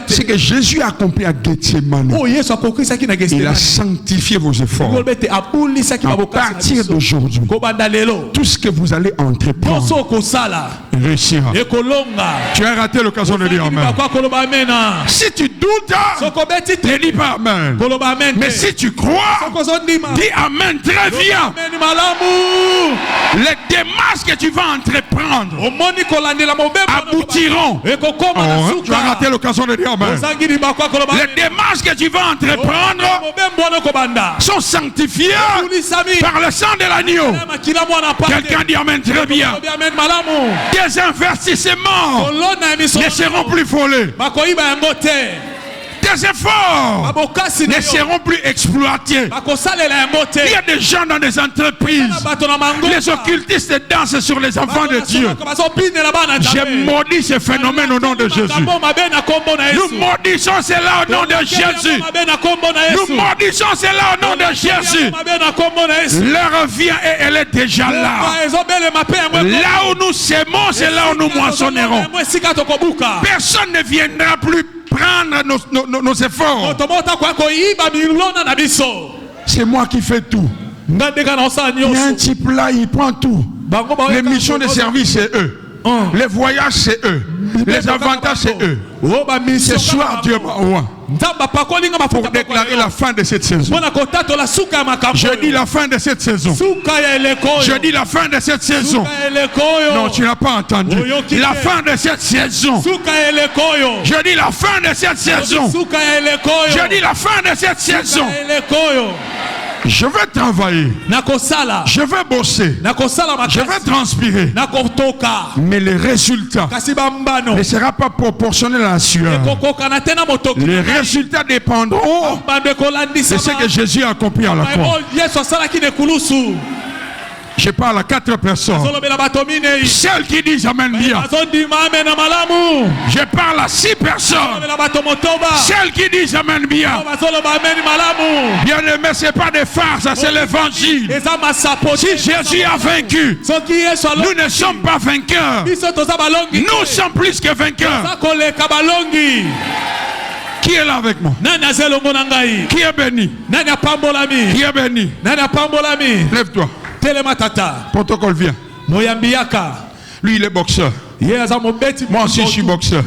C'est que Jésus a accompli à Gethsemane. Il a sanctifié vos efforts. À partir d'aujourd'hui, tout ce que vous allez entreprendre réussira. Tu as raté l'occasion de dire Amen. Si tu doutes, ne dis pas Amen. Mais si tu crois, dis Amen très bien. Les démarches que tu vas entreprendre aboutiront. Tu as raté l'occasion de dire Amen. Les démarches que tu vas entreprendre sont sanctifiées par le sang de l'agneau. Quelqu'un dit Amen très bien. Tes investissements ne seront plus volés. Tes efforts ne seront plus exploités. Il y a des gens dans des entreprises. Les occultistes dansent sur les enfants de Dieu. J'ai maudit ce phénomène au nom de Jésus. Nous maudissons cela au nom de Jésus. Nous maudissons cela au nom de Jésus. L'heure vient et elle est déjà là. Là où nous sémons, c'est là où nous moissonnerons. Personne ne viendra plus prendre nos efforts. C'est moi qui fais tout. Il y a un type là, il prend tout. Les missions de service, c'est eux. Les voyages, c'est eux. Les avantages, c'est eux. Ce soir, Dieu m'a pour déclarer la fin de cette saison. Je dis la fin de cette saison. Je dis la fin de cette saison. Non, tu n'as pas entendu. La fin de cette saison. Je dis la fin de cette saison. Je dis la fin de cette saison. Je vais travailler. Je vais bosser. Je vais transpirer. Mais le résultat ne sera pas proportionnel à la sueur. Les résultats dépendront de ce que Jésus a accompli à la croix. Je parle à 4 personnes. Celles qui disent Amen bien. Je parle à 6 personnes. Celles qui disent Amen bien. Bien aimé, ce n'est pas des farces, c'est l'évangile. Si Jésus a vaincu, nous ne sommes pas vainqueurs. Nous sommes plus que vainqueurs. Qui est là avec moi? Qui est béni? Qui est béni? Lève-toi. Protocole vient. Lui il est boxeur. Moi aussi je suis boxeur.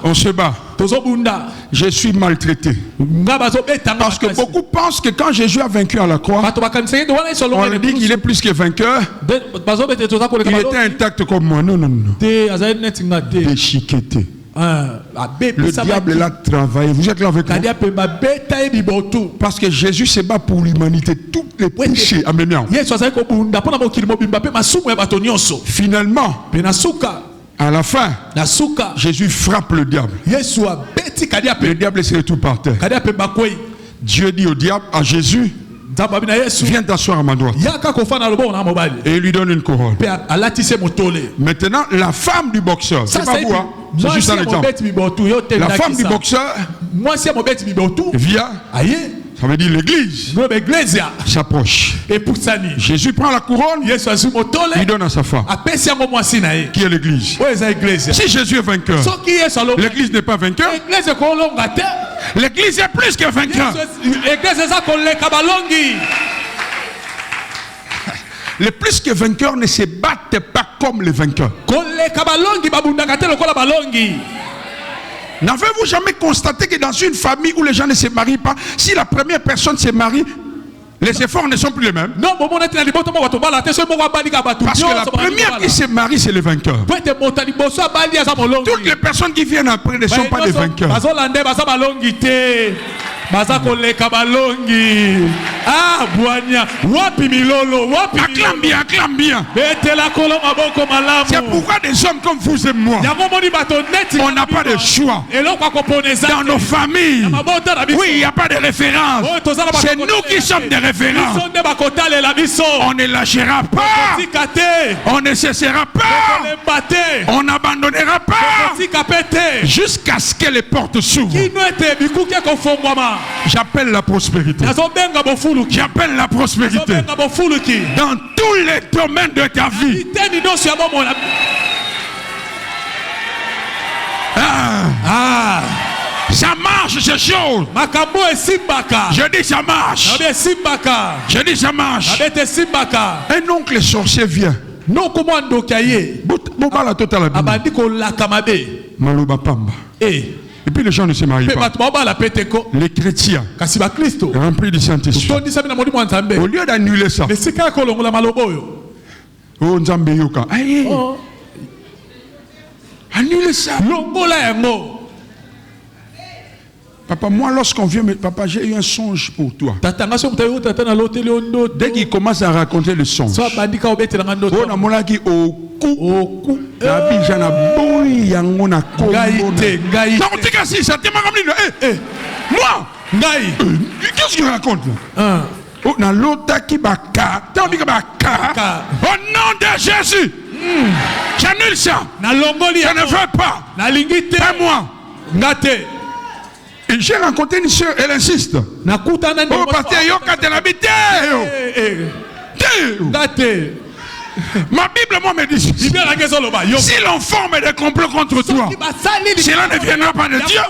On se bat. Je suis maltraité. Parce que beaucoup pensent que quand Jésus a vaincu à la croix, on lui dit qu'il est plus que vainqueur. Il était intact comme moi. Non, non, non. Déchiqueté. Le diable l'a travaillé. Vous êtes là avec moi? Parce que Jésus se bat pour l'humanité. Tous les péchés. Amen. Finalement, à la fin, Jésus frappe le diable. Le diable se retrouve par terre. Dieu dit au diable, à Jésus, viens t'asseoir à ma droite. Et il lui donne une couronne. Maintenant, la femme du boxeur, c'est pas vous, hein? C'est juste un exemple. La femme du boxeur vient. Ça veut dire l'église s'approche. Jésus prend la couronne, il donne à sa femme. Qui est l'église? Si Jésus est vainqueur, l'église n'est pas vainqueur. L'église est plus que vainqueur. Les plus que vainqueurs ne se battent pas comme les vainqueurs. N'avez-vous jamais constaté que dans une famille où les gens ne se marient pas, si la première personne se marie, les efforts ne sont plus les mêmes? Parce que la première qui se marie, c'est les vainqueurs. Toutes les personnes qui viennent après ne sont pas des vainqueurs. Ah, Boania, wapi milolo, wapi. Acclame bien, acclame bien. C'est pourquoi des hommes comme vous et moi, on n'a pas de choix. Dans nos familles, oui, il n'y a pas de référence. C'est nous qui sommes des références. On ne lâchera pas. On ne cessera pas. On n'abandonnera pas. Jusqu'à ce que les portes s'ouvrent. J'appelle la prospérité. J'appelle la prospérité dans tous les domaines de ta vie. Ça marche, ces choses. Je dis ça marche. Je dis ça marche. Un oncle sorcier vient. Non, comment on la totale Maloba Pamba. Et puis les gens ne se marient pas. Les chrétiens remplis du Saint-Esprit. Au lieu d'annuler ça. Oh, Nzambe yoka. Annulez ça. Papa, moi, lorsqu'on vient, papa, j'ai eu un songe pour toi. Dès qu'il commence à raconter le songe, on a dit au cou, moi, qu'est-ce qu'il raconte là? Au nom de Jésus, j'annule ça. Je ne veux pas. Pas moi. Et j'ai rencontré une soeur, elle insiste. Oh, pasteur, yoka de l'habité. Ma Bible, moi, me dit si l'on forme des complots contre toi, cela ne viendra pas de Dieu.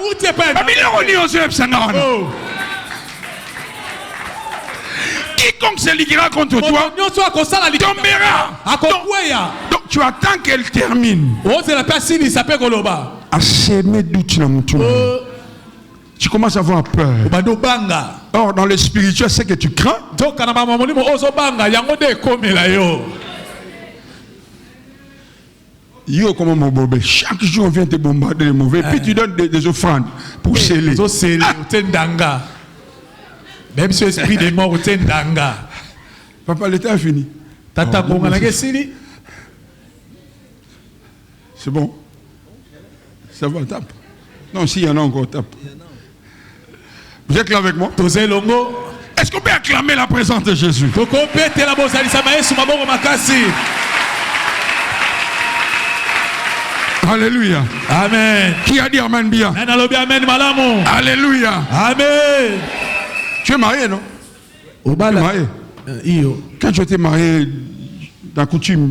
Quiconque se liguera contre toi tombera. Donc tu attends qu'elle termine à s'aimer doute dans mon tour. Tu commences à avoir peur. Or, dans le spirituel, c'est que tu crains. Yo, comment mon bobé, chaque jour on vient te bombarder les mauvais, puis tu donnes des offrandes pour sceller. Même si l'esprit des morts est danga. Papa, l'état est fini. C'est bon. Ça va, tape. Non, s'il y en a encore, tape. Vous êtes là avec moi? Est-ce qu'on peut acclamer la présence de Jésus? Alléluia. Amen. Qui a dit Amen bien? Alléluia. Amen. Tu es marié, non? Tu es marié. Quand tu étais marié, dans la coutume,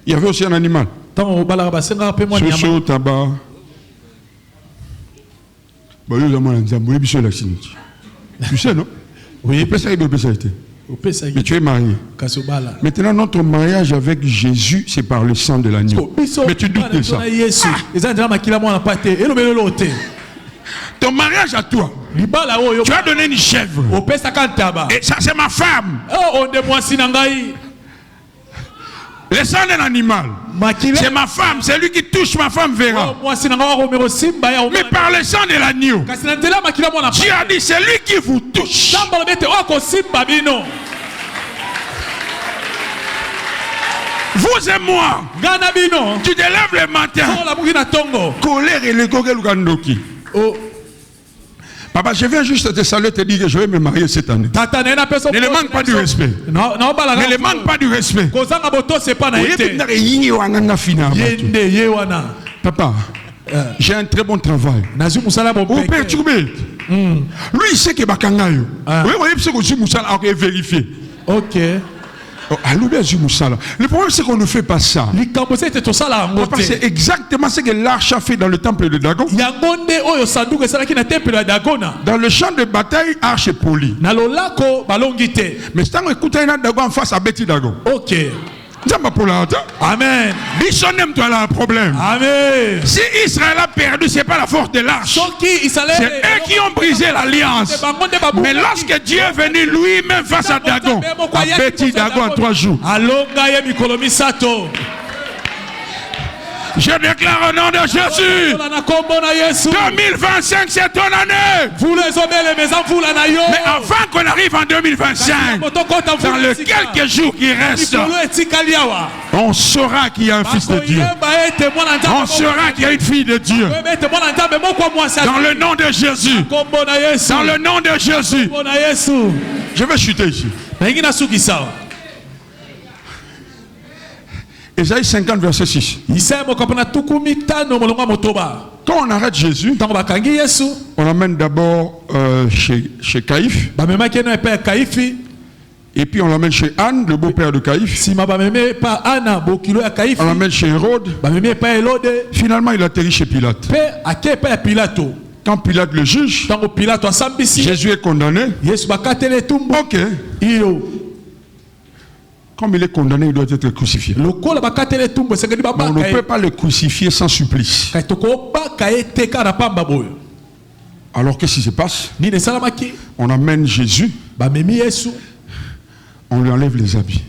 il y avait aussi un animal. Soso, tabac. Tu sais, non? Oui. Mais tu es marié. Maintenant, notre mariage avec Jésus, c'est par le sang de l'agneau. Mais tu doutes de ça. Ton mariage à toi, tu as donné une chèvre. Et ça, c'est ma femme. Le sang d'un animal, c'est ma femme. C'est lui qui touche ma femme verra. Mais par le sang de l'agneau, tu as dit c'est lui qui vous touche. Vous et moi, tu te lèves le matin. Colère et le gogelugandoki. Papa, je viens juste te saluer, te dire que je vais me marier cette année. Ne le manque pas du respect. Ne le manque pas du respect. Papa, j'ai un très bon travail. Vous perturbez. Lui, il sait que Bakangayo. Oui, il sait que je suis vérifié. Ok. Le problème c'est qu'on ne fait pas ça. C'est exactement ce que l'arche a fait dans le temple de Dagon. Dans le champ de bataille, arche est polie. Mais si on écoute un Dagon en face à Betty Dagon. Ok. Amen. Toi là un problème. Amen. Si Israël a perdu, c'est pas la force de l'arche. C'est eux qui ont brisé l'alliance. Mais lorsque Dieu est venu lui-même face à Dagon, a bâti Dagon en 3 jours. Je déclare au nom de Jésus, 2025 c'est ton année. Mais avant qu'on arrive en 2025, dans les quelques jours qui restent, on saura qu'il y a un fils de Dieu. On saura qu'il y a une fille de Dieu. Dans le nom de Jésus. Dans le nom de Jésus. Je vais chuter ici. Ésaïe 50, verset 6. Quand on arrête Jésus, on l'amène d'abord chez Caïphe. Et puis on l'emmène chez Anne, le beau-père de Caïphe. On l'emmène chez Hérode. Finalement, il atterrit chez Pilate. Quand Pilate le juge, Jésus est condamné. Ok. Comme il est condamné, il doit être crucifié. On ne peut pas le crucifier sans supplice. Alors qu'est-ce qui se passe? On amène Jésus. On lui enlève les habits.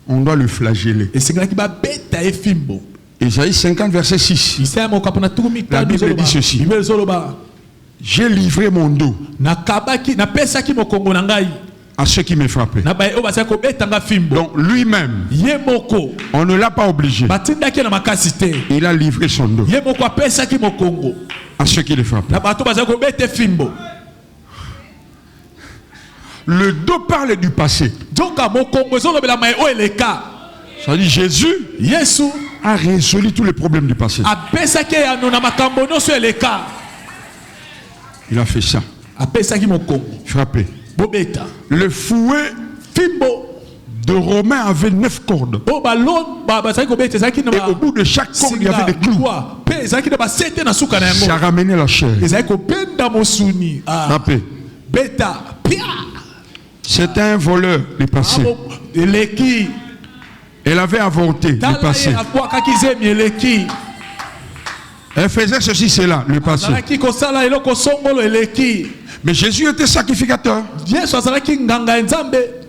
On doit le flageller. Ésaïe 50, verset 6. La Bible dit ceci. J'ai livré mon dos à ceux qui me frappaient. Donc lui-même, on ne l'a pas obligé. Il a livré son dos à ceux qui le frappaient. Le dos parle du passé. Ça dit Jésus a résolu tous les problèmes du passé. Il a fait ça. Frappé. Le fouet de Romain avait 9 cordes. Et au bout de chaque corde, il y avait des clous. Ça ramenait la chair. Frappé. C'est un voleur du passé. Elle avait avorté le passé. Elle faisait ceci, cela, le passé. Mais Jésus était sacrificateur.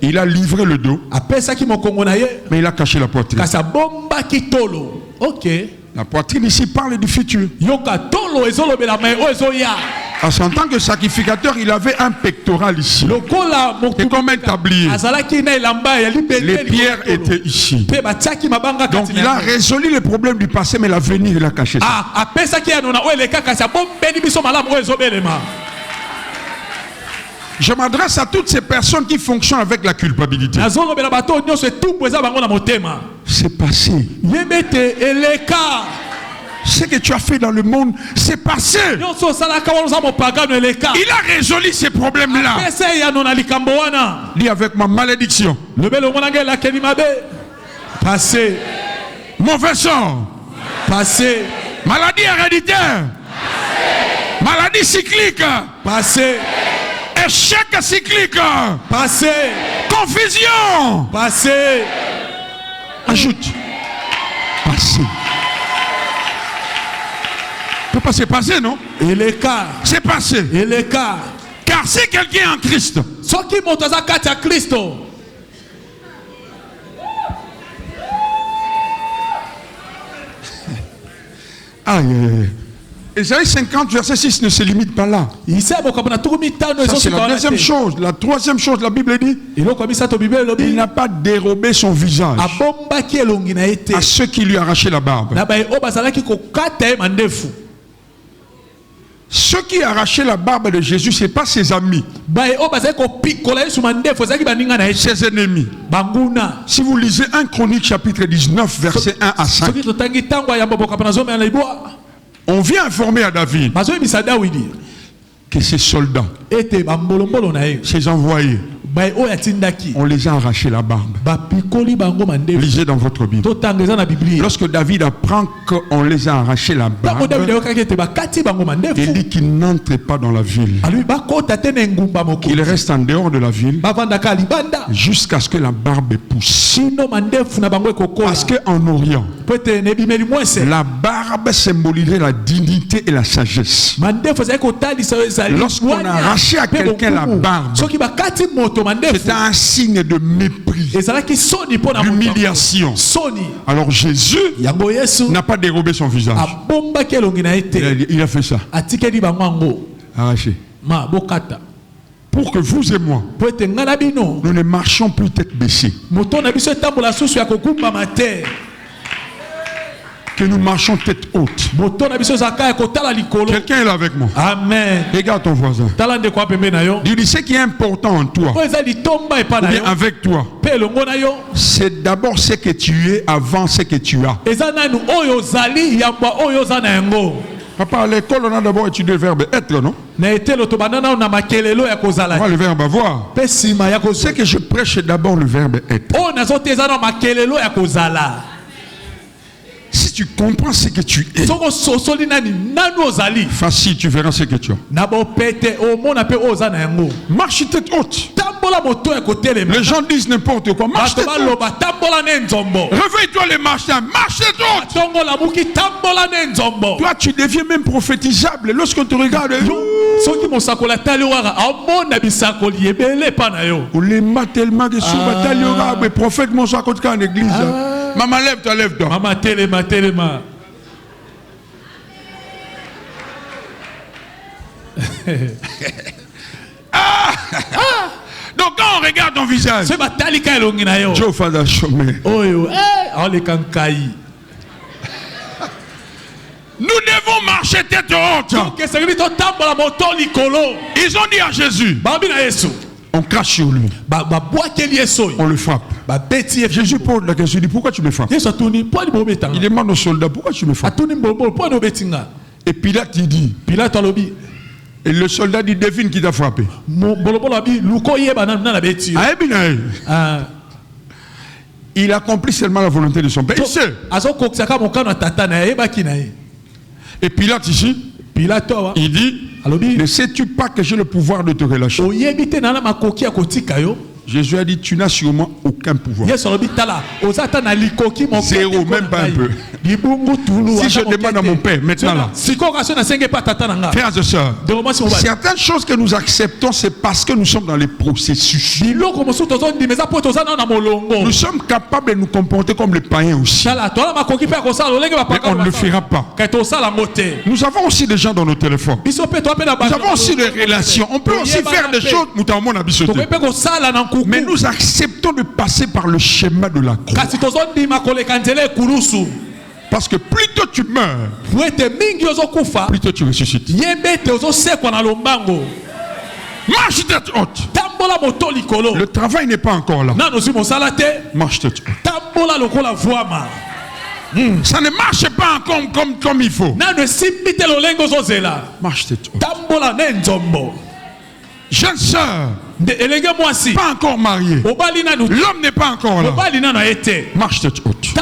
Il a livré le dos. Mais il a caché la poitrine. La poitrine ici parle du futur. Parce qu'en tant que sacrificateur, il avait un pectoral ici. Et comme un tablier. Les pierres étaient ici. Donc il a résolu le problème du passé, mais l'avenir, il a caché ça. Je m'adresse à toutes ces personnes qui fonctionnent avec la culpabilité. C'est passé. Ce que tu as fait dans le monde, c'est passé. Il a résolu ces problèmes-là. Dis avec ma malédiction. Passé. Mauvais sort. Passé. Maladie héréditaire. Maladie cyclique. Passé. Échec cyclique. Passé. Confusion. Passé. Ajoute. Passé. C'est passé, non? Et l'écart. C'est passé. Et l'écart. Car si quelqu'un est en Christ, Ésaïe 50, verset 6 ne se limite pas là. Ça, c'est la deuxième chose. La troisième chose, la Bible dit, il n'a pas dérobé son visage à ceux qui lui arrachaient la barbe. Ceux qui arrachaient la barbe de Jésus, ce n'est pas ses amis, ses ennemis. Si vous lisez 1 Chronique chapitre 19, verset 1 à 5, on vient informer à David que ses soldats, ses envoyés, on les a arraché la barbe. Lisez dans votre Bible. Lorsque David apprend qu'on les a arraché la barbe, il dit qu'il n'entre pas dans la ville. Il reste en dehors de la ville jusqu'à ce que la barbe pousse. Parce qu'en Orient, la barbe symboliserait la dignité et la sagesse. Lorsqu'on a arraché à quelqu'un la barbe, c'est un signe de mépris, d'humiliation. Alors Jésus n'a pas dérobé son visage. Il a fait ça. Arraché. Pour que vous et moi, nous ne marchions plus tête baissée. Que nous marchons tête haute. Quelqu'un est là avec moi. Amen. Regarde ton voisin. Dis ce qui est important en toi, ou bien avec toi, c'est d'abord ce que tu es avant ce que tu as. Papa, à l'école, on a d'abord étudié le verbe être, non? On va le verbe avoir. C'est que je prêche d'abord le verbe être. Si tu comprends ce que tu es, facile, tu verras ce que tu as. Marche tête haute. Les gens disent n'importe quoi. Marche tête haute. Réveille-toi les marchands. Marche tête haute. Toi, tu deviens même prophétisable lorsqu'on te regarde. On l'aime tellement que sur le prophète, mon soit contre en église. Maman, lève-toi, lève-toi. Maman, téléma. Donc quand on regarde ton visage, Joe Fada Chomé. Nous devons marcher tête haute. Ils ont dit à Jésus, on crache sur lui, on le frappe. Jésus pose la question, il dit pourquoi tu me frappes? Il demande aux soldats, pourquoi tu me frappes? Et Pilate il dit, et le soldat dit, devine qui t'a frappé. Il accomplit seulement la volonté de son père. Il sait. Et Pilate ici, il dit, ne sais-tu pas que j'ai le pouvoir de te relâcher? Jésus a dit, tu n'as sûrement aucun pouvoir. Zéro, même pas un peu. Si je demande à mon père, maintenant là, frères et sœurs, certaines choses que nous acceptons, c'est parce que nous sommes dans les processus. Nous sommes capables de nous comporter comme les païens aussi. Mais on ne le fera pas. Nous avons aussi des gens dans nos téléphones. Nous avons aussi des relations. On peut aussi faire des choses. Mais nous acceptons de passer par le schéma de la croix. Parce que plus tôt tu meurs, plus tôt tu ressuscites. Marche tête haute. Le travail n'est pas encore là. Marche tête haute. Ça ne marche pas encore comme il faut. Marche tête haute. Jeune sœur, pas encore mariée. L'homme n'est pas encore là. Marche tête haute.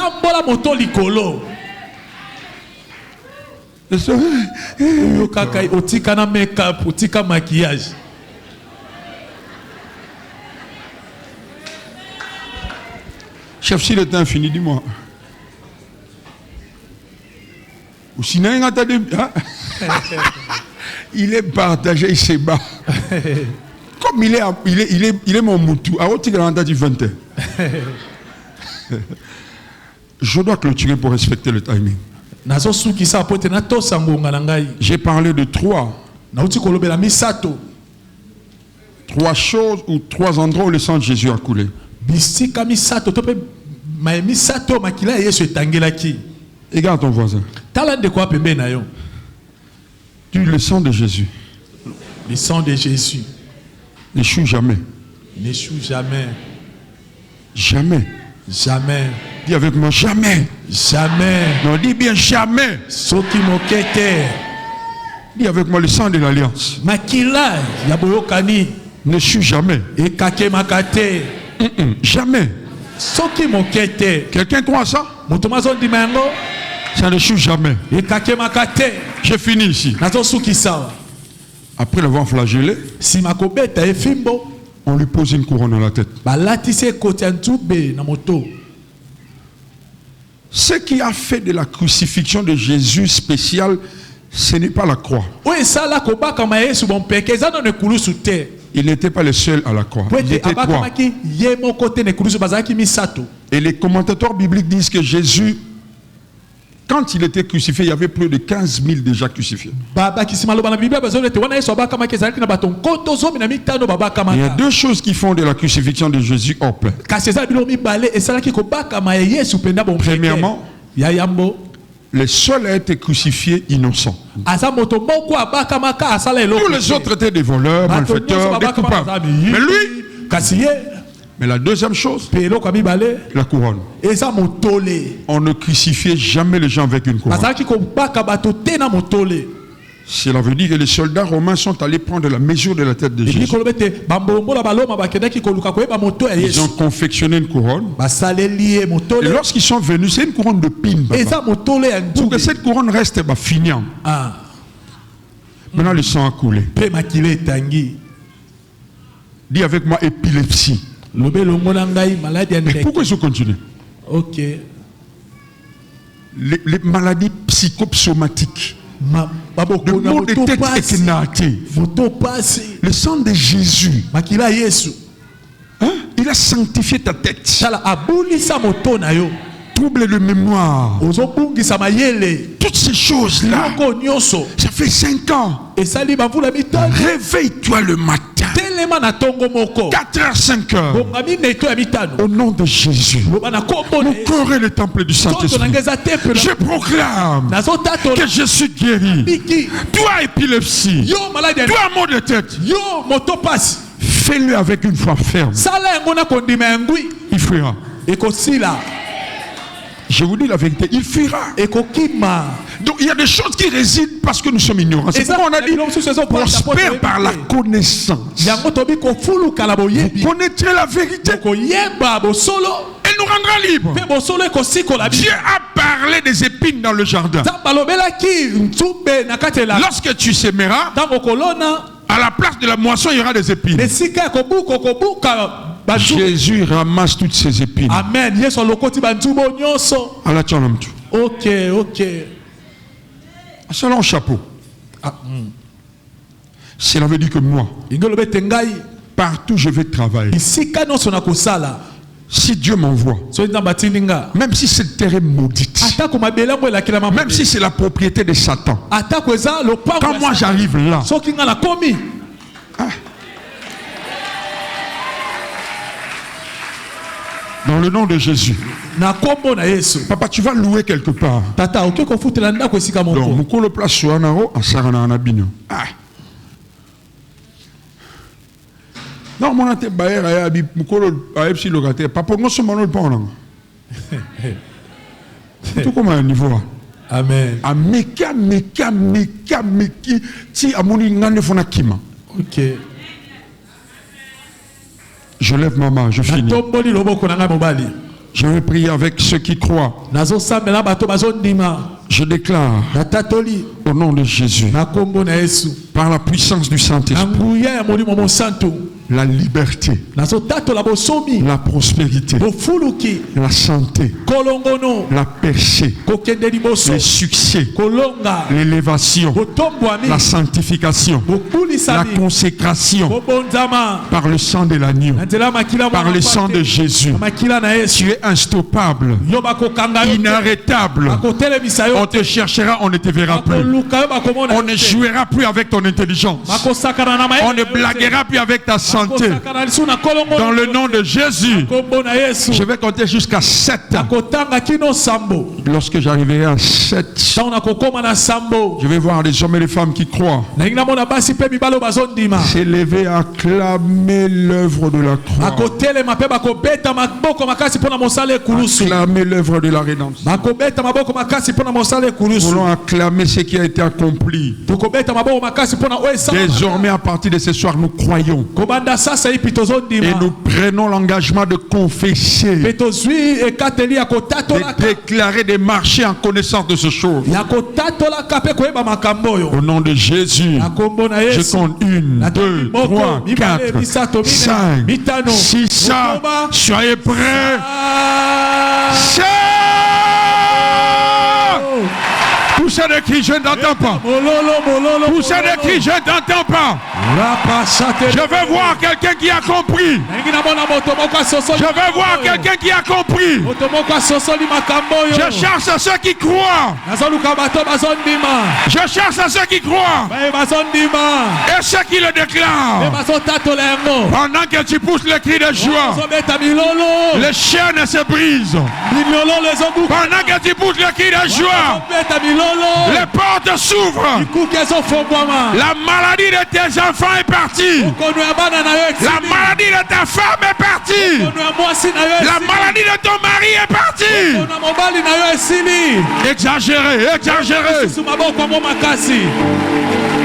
Chef, s'il est infini, dis-moi. Ou sinon, il est partagé, il se bat. Comme il est mon moutou. Je dois clôturer pour respecter le timing. J'ai parlé de trois choses ou trois endroits où le sang de Jésus a coulé. Regarde ton voisin. Dis le sang de Jésus. Le sang de Jésus n'échoue jamais. N'échoue jamais. Jamais. Jamais. Dis avec moi jamais. Jamais. Non, dis bien jamais. Dis avec moi le sang de l'alliance. Makila yaboyokani n'échoue jamais. Jamais. Quelqu'un croit ça? Ça n'échoue jamais. J'ai fini ici. Après l'avoir flagellé, on lui pose une couronne à la tête. Ce qui a fait de la crucifixion de Jésus spéciale, ce n'est pas la croix. Il n'était pas le seul à la croix. Il était trois. Et les commentateurs bibliques disent que Jésus, quand il était crucifié, il y avait plus de 15 000 déjà crucifiés. Il y a deux choses qui font de la crucifixion de Jésus hors pair. Premièrement, le seul a été crucifié innocent. Tous les autres étaient des voleurs, malfaiteurs, des coupables. Mais lui, Mais la deuxième chose, la couronne. On ne crucifiait jamais les gens avec une couronne. Cela veut dire que les soldats romains sont allés prendre la mesure de la tête de Jésus. Ils ont confectionné une couronne. Et lorsqu'ils sont venus, c'est une couronne de pine. Pour que cette couronne reste finie. Maintenant, le sang a coulé. Dis avec moi épilepsie. Mais pourquoi ils ont continué? Ok. Les maladies psychosomatiques. Le mot de tête éclaté. Le sang de Jésus. Hein? Il a sanctifié ta tête. Trouble de mémoire. Toutes ces choses-là. Ça fait 5 ans. Réveille-toi le matin. 4h, 5h. Au nom de Jésus. Mon corps est le temple du Saint-Esprit. Je proclame que je suis guéri. Toi épilepsie. Toi mot de tête. Fais-le avec une foi ferme. Il fuira. Je vous dis la vérité, il fuira. Donc il y a des choses qui résident parce que nous sommes ignorants. C'est pourquoi on a dit prospère par la connaissance. Vous connaîtrez la vérité. Elle nous rendra libres. Dieu a parlé des épines dans le jardin. Lorsque tu sèmeras, à la place de la moisson, il y aura des épines. Jésus ramasse toutes ces épines. Amen. Ok. Selon chapeau. Cela veut dire que moi, partout je vais travailler. Si Dieu m'envoie, même si c'est le terrain maudit, même si c'est la propriété de Satan, quand moi j'arrive là, dans le nom de Jésus. Papa, tu vas louer quelque part. Donc, Mukolo place sur Anaro, à Sarana Anabino. Non, mon ante baer à Yabi, Mukolo a Epsi locataire. Papa, non seulement le pont. Tout comme à un niveau. Amen. A meka, si à mon ingane fona kima. Ok. Je lève ma main, je finis. Je vais prier avec ceux qui croient. Je déclare au nom de Jésus, par la puissance du Saint-Esprit, la liberté, la prospérité, la santé, la percée, le succès, l'élévation, la sanctification, la consécration par le sang de l'agneau, par le sang de Jésus. Tu es instoppable, inarrêtable. On te cherchera, on ne te verra plus. On ne jouera plus avec ton intelligence. On ne blaguera plus avec ta santé. Dans le nom de Jésus, je vais compter jusqu'à 7. Lorsque j'arriverai à 7, je vais voir les hommes et les femmes qui croient s'élever à acclamer l'œuvre de la croix, acclamer l'œuvre de la rédemption. Nous voulons acclamer ce qui a été accompli. Désormais, à partir de ce soir, nous croyons. Et nous prenons l'engagement de confesser, de déclarer, de marcher en connaissance de ce chose. Au nom de Jésus, je compte 1, 2, 3, 4, 5, 6, 7. Soyez prêts. Poussez des cris, je n'entends pas. Poussez des cris, je n'entends pas. Je veux voir quelqu'un qui a compris. Je veux voir quelqu'un qui a compris. Je cherche à ceux qui croient. Je cherche à ceux qui croient. Et ceux qui le déclarent. Pendant que tu pousses le cri de joie, les chaînes se brisent. Pendant que tu pousses le cri de joie, Les portes s'ouvrent. La maladie de tes enfants est partie. La maladie de ta femme est partie. La maladie de ton mari est partie. Exagéré, exagéré.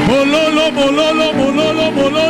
Mololo, mololo, mololo, mololo.